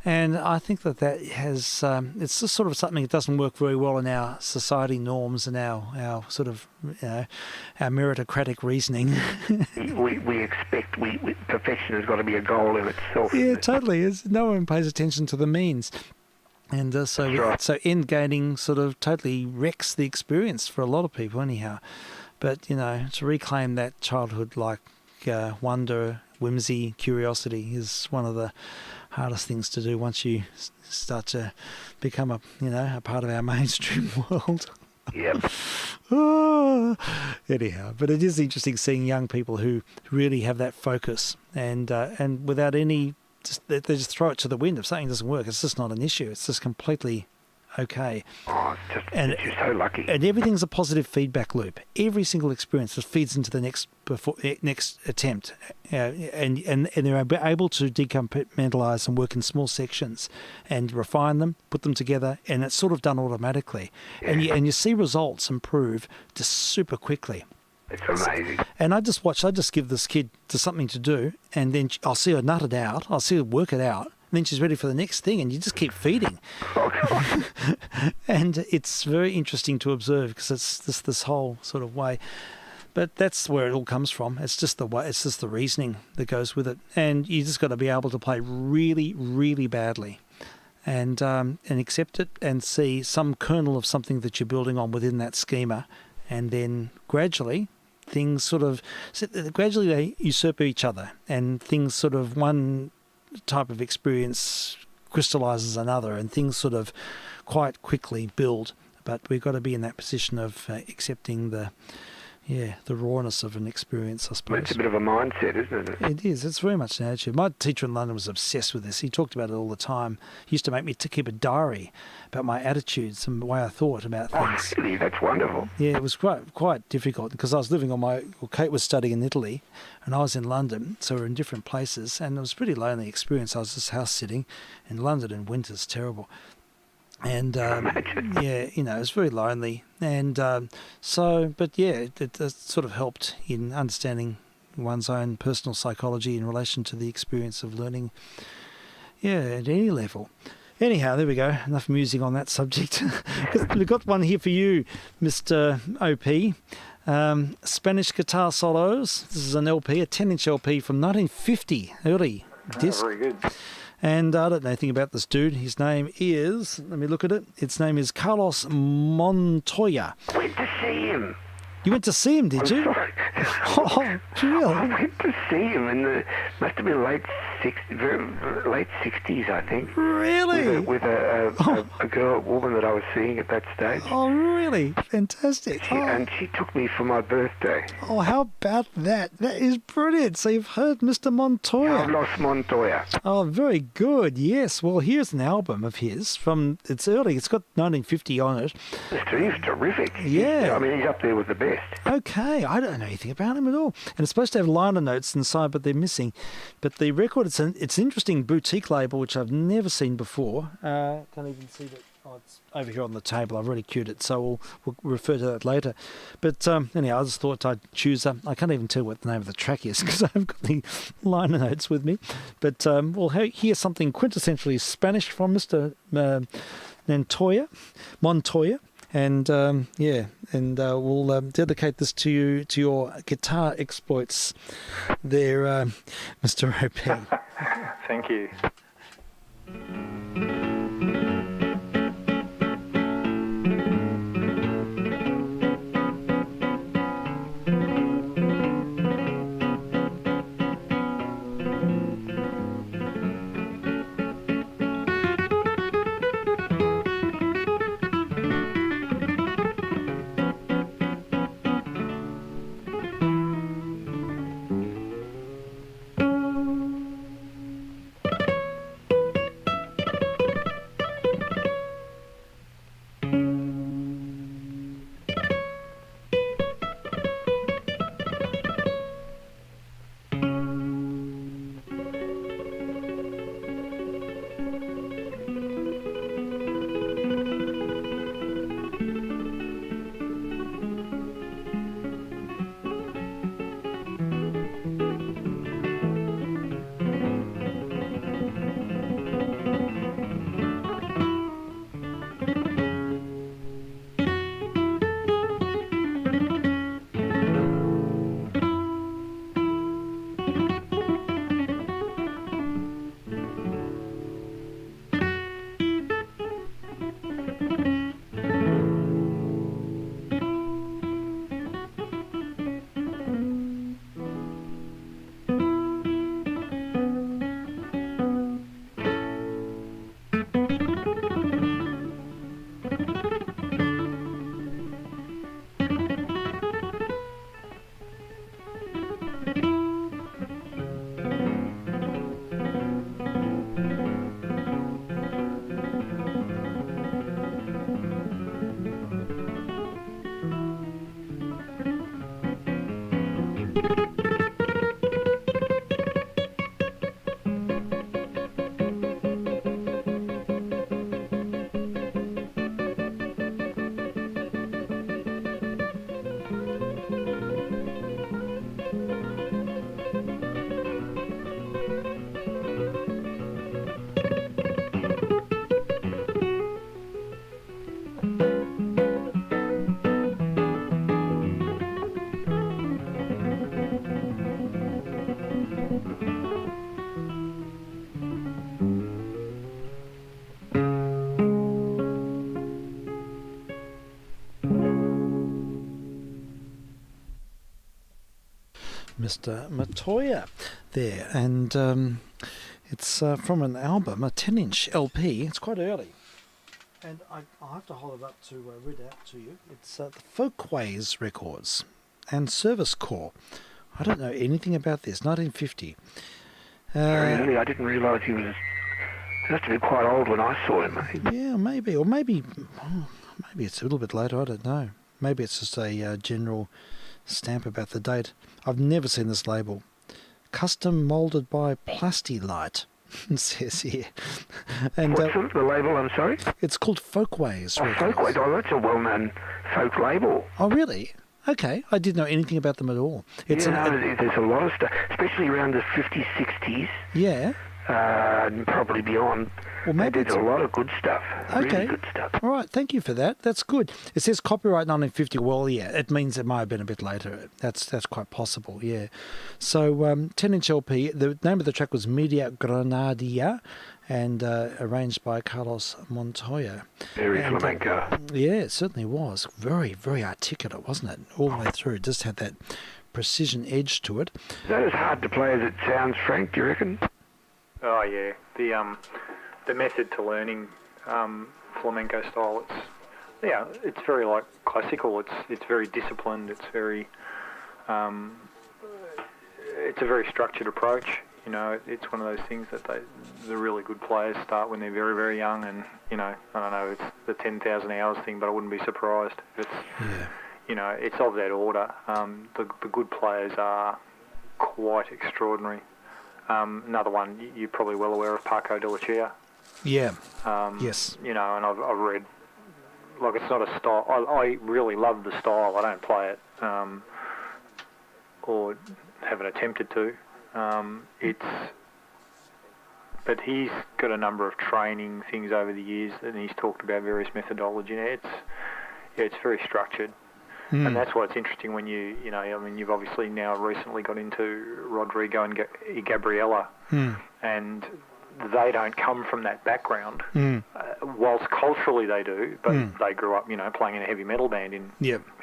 And I think that has, it's just sort of something that doesn't work very well in our society norms and our sort of, our meritocratic reasoning. we expect, perfection has got to be a goal in itself. Yeah, totally. No one pays attention to the means. And so end gaining sort of totally wrecks the experience for a lot of people anyhow. But, to reclaim that childhood like wonder, whimsy, curiosity is one of the hardest things to do once you start to become a part of our mainstream world. Yep. Anyhow, but it is interesting seeing young people who really have that focus and without any, they just throw it to the wind. If something doesn't work, it's just not an issue. It's just completely okay. Oh, it's just so lucky. And everything's a positive feedback loop. Every single experience just feeds into the next attempt, and they're able to decompartmentalize and work in small sections and refine them, put them together, and it's sort of done automatically. Yeah. And you see results improve just super quickly. It's amazing. And I just give this kid something to do, and then I'll see her nut it out. I'll see her work it out. And then she's ready for the next thing, and you just keep feeding. And it's very interesting to observe because it's just this whole sort of way. But that's where it all comes from. It's just the way. It's just the reasoning that goes with it. And you just got to be able to play really, really badly, and accept it, and see some kernel of something that you're building on within that schema, and then gradually things they usurp each other, and things sort of one type of experience crystallizes another, and things sort of quite quickly build. But we've got to be in that position of accepting the rawness of an experience, I suppose. It's a bit of a mindset, isn't it? It is. It's very much an attitude. My teacher in London was obsessed with this. He talked about it all the time. He used to make me to keep a diary about my attitudes and the way I thought about things. Oh, really? That's wonderful. Yeah, it was quite difficult because I was Kate was studying in Italy and I was in London, so we're in different places, and it was a pretty lonely experience. I was just house sitting in London in winter's terrible. And it was very lonely, and it sort of helped in understanding one's own personal psychology in relation to the experience of learning, at any level. Anyhow, there we go. Enough musing on that subject. 'Cause we've got one here for you, Mr. OP. Spanish Guitar Solos. This is an LP, a 10-inch LP from 1950, early disc. Very good. And I don't know anything about this dude. His name is, let me look at it. Its name is Carlos Montoya. I went to see him. You went to see him, did you? Sorry. Oh, really? I went to see him in the must have been late 60s, I think. Really? With a woman that I was seeing at that stage. Oh, really? Fantastic. And she took me for my birthday. Oh, how about that? That is brilliant. So you've heard Mr. Montoya. Carlos Montoya. Oh, very good. Yes. Well, here's an album of his from, it's early. It's got 1950 on it. He's terrific. Yeah. I mean, he's up there with the best. Okay. I don't know anything about him at all. And it's supposed to have liner notes inside, but they're missing. But the record, it's an interesting boutique label, which I've never seen before. Can't even see that. Oh, it's over here on the table. I've already queued it, so we'll refer to that later. But anyhow, I just thought I'd choose. I can't even tell what the name of the track is because I haven't got the liner notes with me. But we'll hear something quintessentially Spanish from Mr. Montoya. And we'll dedicate this to you, to your guitar exploits there, Mr. OP. Thank you. Mr. Montoya there, and it's from an album, a 10-inch LP. It's quite early, and I'll have to hold it up to read out to you. It's the Folkways Records and Service Corps. I don't know anything about this. 1950. Very early. I didn't realise he was. He must have been quite old when I saw him. Yeah, maybe, or maybe it's a little bit later. I don't know. Maybe it's just a general stamp about the date. I've never seen this label. Custom moulded by Plastilite, it says here. And What's the label? I'm sorry. It's called Folkways. Folkways. Oh, that's a well-known folk label. Oh, really? Okay, I didn't know anything about them at all. There's a lot of stuff, especially around the 50s, 60s. Yeah. and probably beyond. Well, maybe they did a lot of good stuff. Okay. Really good stuff. All right, thank you for that. That's good. It says copyright 1950. Well, yeah, it means it might have been a bit later. That's quite possible, yeah. So 10-inch LP, the name of the track was Media Granadia, and arranged by Carlos Montoya. Very flamenco. Yeah, it certainly was. Very, very articulate, wasn't it? All the way through. It just had that precision edge to it. Is that as hard to play as it sounds, Frank, do you reckon? Oh yeah, the method to learning flamenco style. It's very like classical. It's very disciplined. It's very it's a very structured approach. You know, it's one of those things that the really good players start when they're very, very young, and you know, I don't know, it's the 10,000 hours thing, but I wouldn't be surprised if it's you know, it's of that order. The good players are quite extraordinary. Another one you're probably well aware of, Paco de Lucia. Yeah. Yes. You know, and I've read, like, it's not a style. I really love the style. I don't play it, or haven't attempted to. But he's got a number of training things over the years, and he's talked about various methodology. It's very structured. And that's why it's interesting when you know, I mean, you've obviously now recently got into Rodrigo and Gabriela, and they don't come from that background. Whilst culturally they do, but they grew up, you know, playing in a heavy metal band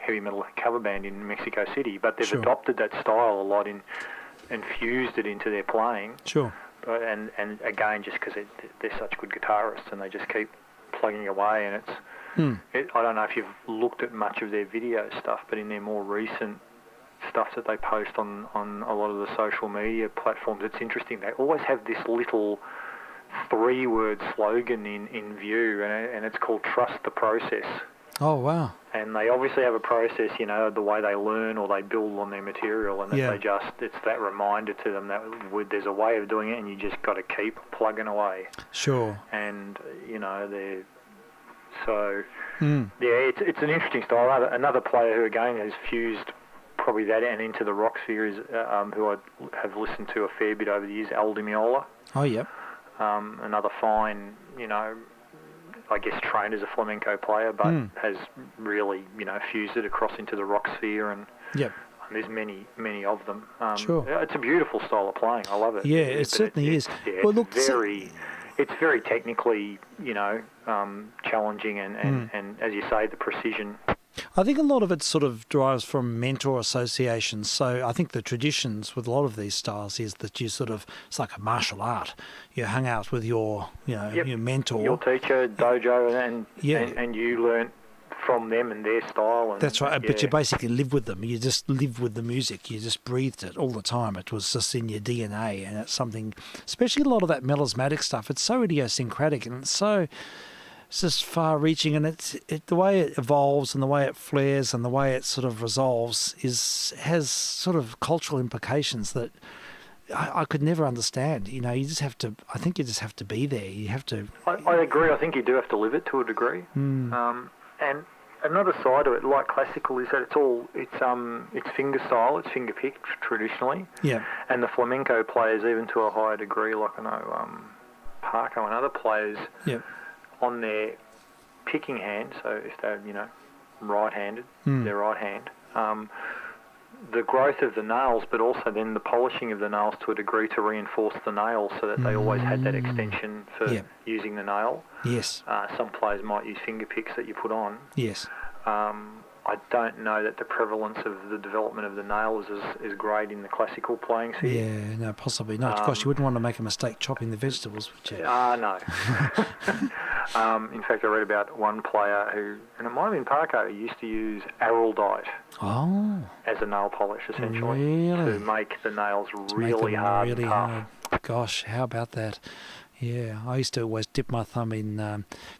heavy metal cover band in Mexico City. But they've adopted that style a lot and fused it into their playing. Sure. But and again, just because they're such good guitarists, and they just keep plugging away, and it's. I don't know if you've looked at much of their video stuff, but in their more recent stuff that they post on a lot of the social media platforms, it's interesting. They always have this little 3-word slogan in view, and it's called "Trust the Process." Oh, wow. And they obviously have a process, you know, the way they learn or they build on their material, and that it's that reminder to them that there's a way of doing it, and you just got to keep plugging away. Sure. And, you know, they're... So, it's an interesting style. Another player who, again, has fused probably that and into the rock sphere is who I have listened to a fair bit over the years, Al Di Meola. Oh, yep. Another fine, you know, I guess trained as a flamenco player, but has really, you know, fused it across into the rock sphere, and there's many, many of them. Sure. It's a beautiful style of playing. I love it. Yeah, it certainly is. Yeah, well, look, it's very technically, you know, challenging, and as you say, the precision. I think a lot of it sort of derives from mentor associations. So I think the traditions with a lot of these styles is that you sort of, it's like a martial art. You hang out with your, you know, your mentor. Your teacher, dojo, and you learn from them and their style. And, that's right, but you basically live with them. You just live with the music. You just breathed it all the time. It was just in your DNA, and it's something, especially a lot of that melismatic stuff, it's so idiosyncratic, and it's just far-reaching, and the way it evolves and the way it flares and the way it sort of resolves has sort of cultural implications that I could never understand. You know, I think you just have to be there. You have to... I agree. I think you do have to live it to a degree. And another side of it, like classical, is that it's finger style, it's finger picked traditionally. Yeah. And the flamenco players, even to a higher degree, like I know Paco and other players, on their picking hand, so if they're, you know, right-handed, their right hand, the growth of the nails, but also then the polishing of the nails to a degree to reinforce the nails so that they always had that extension for using the nail. Yes. Some players might use finger picks that you put on. Yes. I don't know that the prevalence of the development of the nail is great in the classical playing sphere. Yeah, no, possibly not. Of course, you wouldn't want to make a mistake chopping the vegetables, would you? No. In fact, I read about one player who, and it might have been Paco, who used to use araldite as a nail polish, essentially, to make the nails really hard and tough. Gosh, how about that? Yeah, I used to always dip my thumb in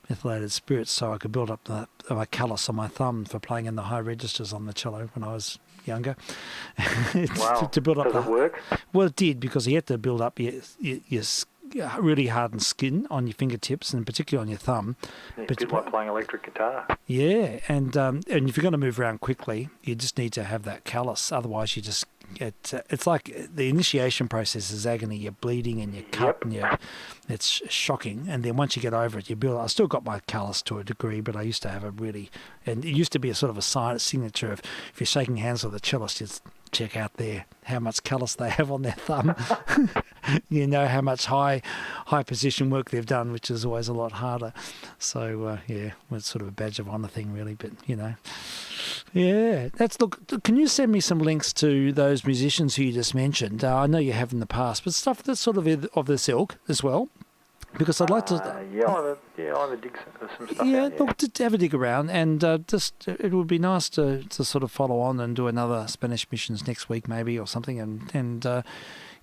methylated spirits so I could build up my callus on my thumb for playing in the high registers on the cello when I was younger. Wow. to build up Does it work? Well, it did, because you had to build up your really hardened skin on your fingertips, and particularly on your thumb. It's a bit like playing electric guitar. Yeah, and if you're going to move around quickly, you just need to have that callus. Otherwise, you just it's like the initiation process is agony. You're bleeding and you're cut, and it's shocking. And then once you get over it, you build. I still got my callus to a degree, but I used to have and it used to be a sort of a signature of if you're shaking hands with a cellist, just check out how much callus they have on their thumb. You know how much high position work they've done, which is always a lot harder. So it's sort of a badge of honour thing, really. But look. Can you send me some links to those musicians who you just mentioned? I know you have in the past, but stuff that's sort of this ilk as well. Because I'd like to. I'll have a dig some stuff. Look, to have a dig around, and it would be nice to sort of follow on and do another Spanish missions next week, maybe, or something, and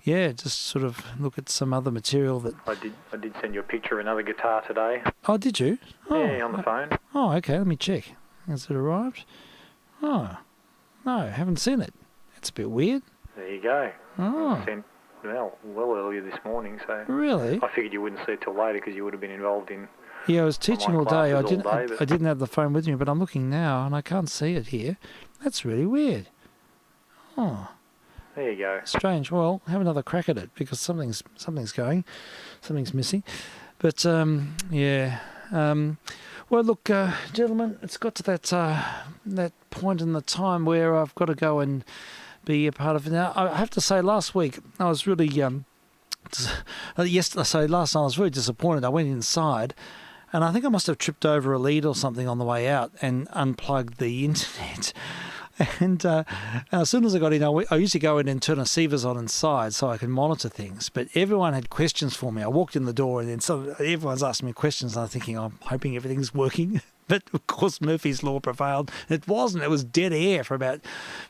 just sort of look at some other material that. I did send you a picture of another guitar today. Oh, did you? Oh, yeah, on the phone. Oh, okay. Let me check. Has it arrived? Oh, no, haven't seen it. It's a bit weird. There you go. Oh. Sent well earlier this morning, so really, I figured you wouldn't see it till later because you would have been involved in. Yeah, I was teaching all day. I didn't have the phone with me, but I'm looking now and I can't see it here. That's really weird. Oh, there you go. Strange. Well, have another crack at it because something's missing. But well, look, gentlemen, it's got to that point in the time where I've got to go and be a part of it. Now, I have to say, last week I was really last night I was very disappointed. I went inside, and I think I must have tripped over a lead or something on the way out and unplugged the internet. And as soon as I got in, I usually go in and turn receivers on inside so I can monitor things. But everyone had questions for me. I walked in the door, and then everyone's asking me questions, and I'm thinking, I'm hoping everything's working. But, of course, Murphy's Law prevailed. It wasn't. It was dead air for about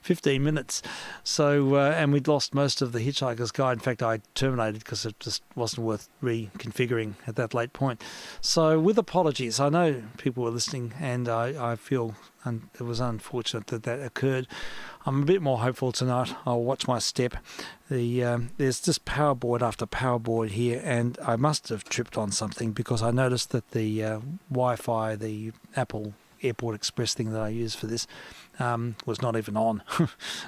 15 minutes. So, and we'd lost most of the Hitchhiker's Guide. In fact, I terminated because it just wasn't worth reconfiguring at that late point. So, with apologies, I know people were listening, and I feel it was unfortunate that occurred. I'm a bit more hopeful tonight. I'll watch my step. There's just power board after power board here, and I must have tripped on something because I noticed that the Wi-Fi, the Apple Airport Express thing that I use for this, was not even on.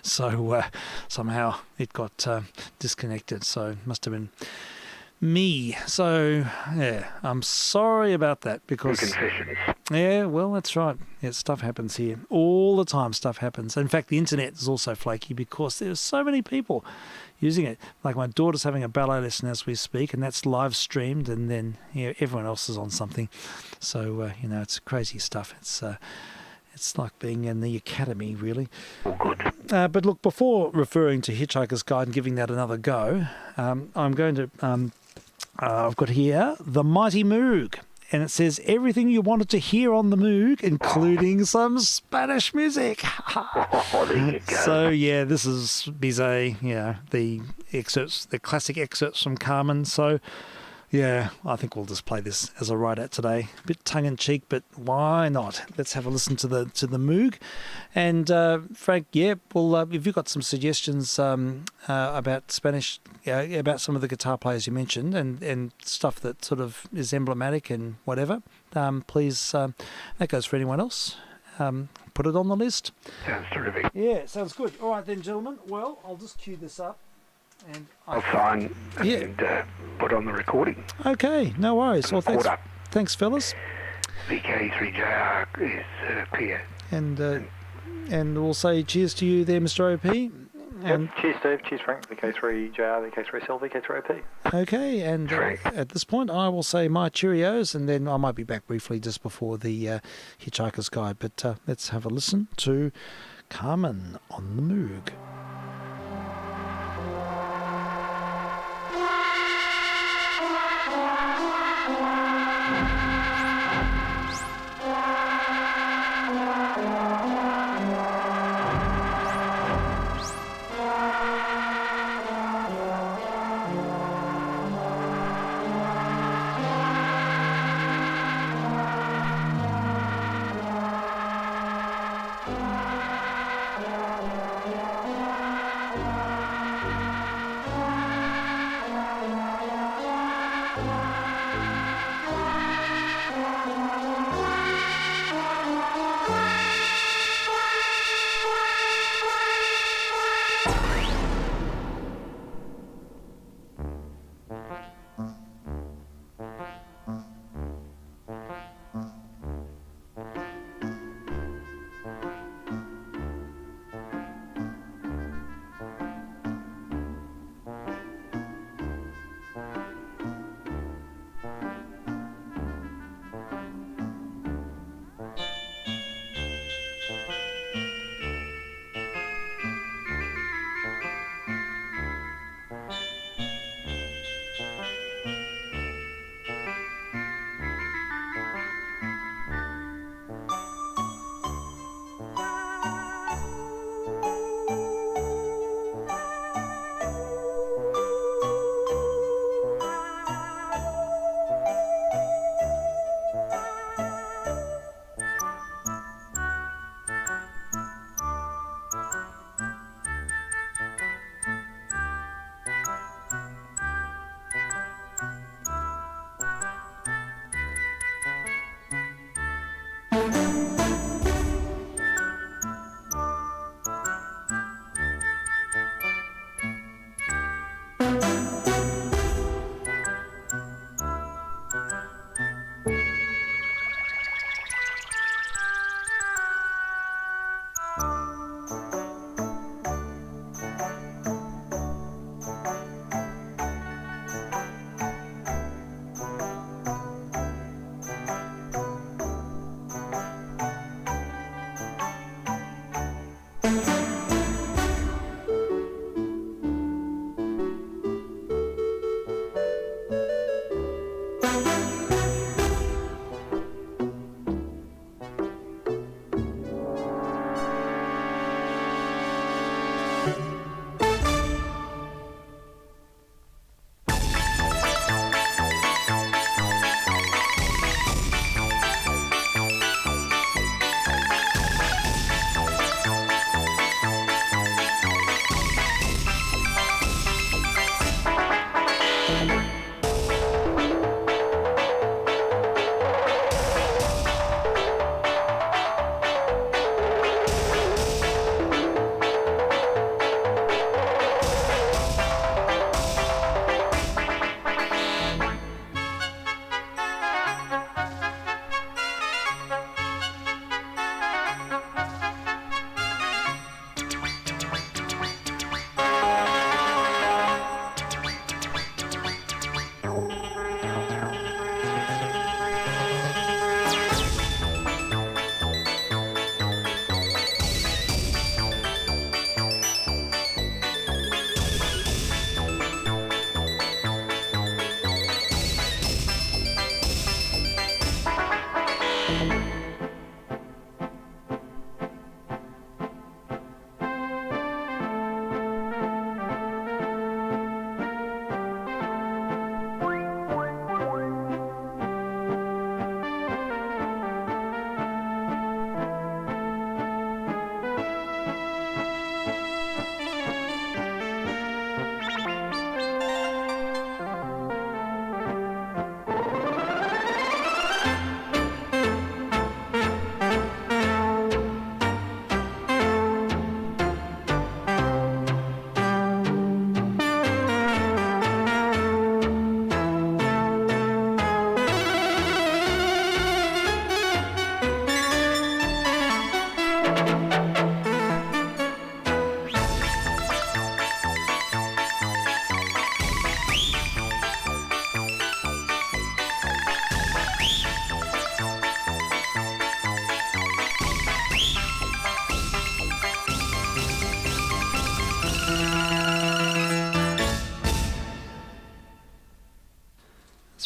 So somehow it got disconnected. So it must have been me. So I'm sorry about that because confessions. Yeah, well, that's right. Yeah, stuff happens here all the time. Stuff happens. In fact, the internet is also flaky because there's so many people using it. Like my daughter's having a ballet lesson as we speak, and that's live streamed, and then everyone else is on something. So it's crazy stuff. It's like being in the academy, really. Oh, good. But look, before referring to Hitchhiker's Guide and giving that another go, I'm going to. I've got here the Mighty Moog. And it says everything you wanted to hear on the Moog, including some Spanish music. There you go. So, this is Bizet, the excerpts, the classic excerpts from Carmen. So, I think we'll just play this as a write-out today. A bit tongue-in-cheek, but why not? Let's have a listen to the Moog. And, Frank, well, if you've got some suggestions about Spanish, about some of the guitar players you mentioned and stuff that sort of is emblematic and whatever, please, that goes for anyone else. Put it on the list. Sounds terrific. Yeah, sounds good. All right then, gentlemen. Well, I'll just cue this up. And I'll sign and put on the recording. Okay, no worries. Well, thanks, fellas. VK3JR is clear. And we'll say cheers to you there, Mr. OP. And cheers, Steve. Cheers, Frank. VK3JR, vk3sl, vk3op. Okay, and at this point, I will say my cheerios, and then I might be back briefly just before the Hitchhiker's Guide. But let's have a listen to Carmen on the Moog.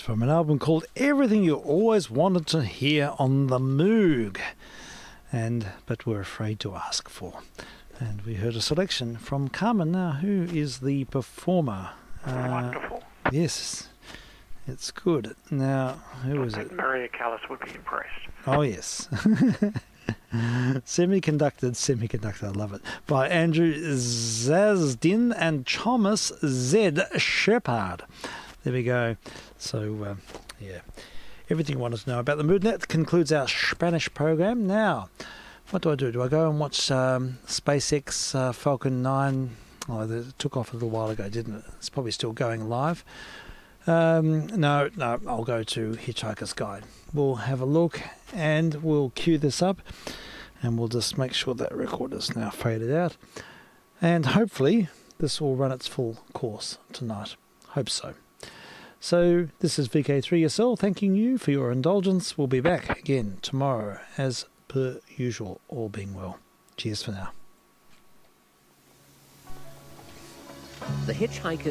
from an album called Everything You Always Wanted to Hear on the Moog, but were afraid to ask for. And we heard a selection from Carmen. Now, who is the performer? Wonderful. Yes, it's good. Now, who is it? Maria Callas would be impressed. Oh, yes. Semiconductor, I love it. By Andrew Zazdin and Thomas Z. Shepard. There we go. So, everything you wanted to know about the mood. That concludes our Spanish program. Now, what do? Do I go and watch SpaceX Falcon 9? Oh, it took off a little while ago, didn't it? It's probably still going live. No, I'll go to Hitchhiker's Guide. We'll have a look and we'll cue this up and we'll just make sure that record is now faded out. And hopefully this will run its full course tonight. Hope so. So this is vk3sl thanking you for your indulgence. We'll be back again tomorrow as per usual, all being well. Cheers for now. The Hitchhiker's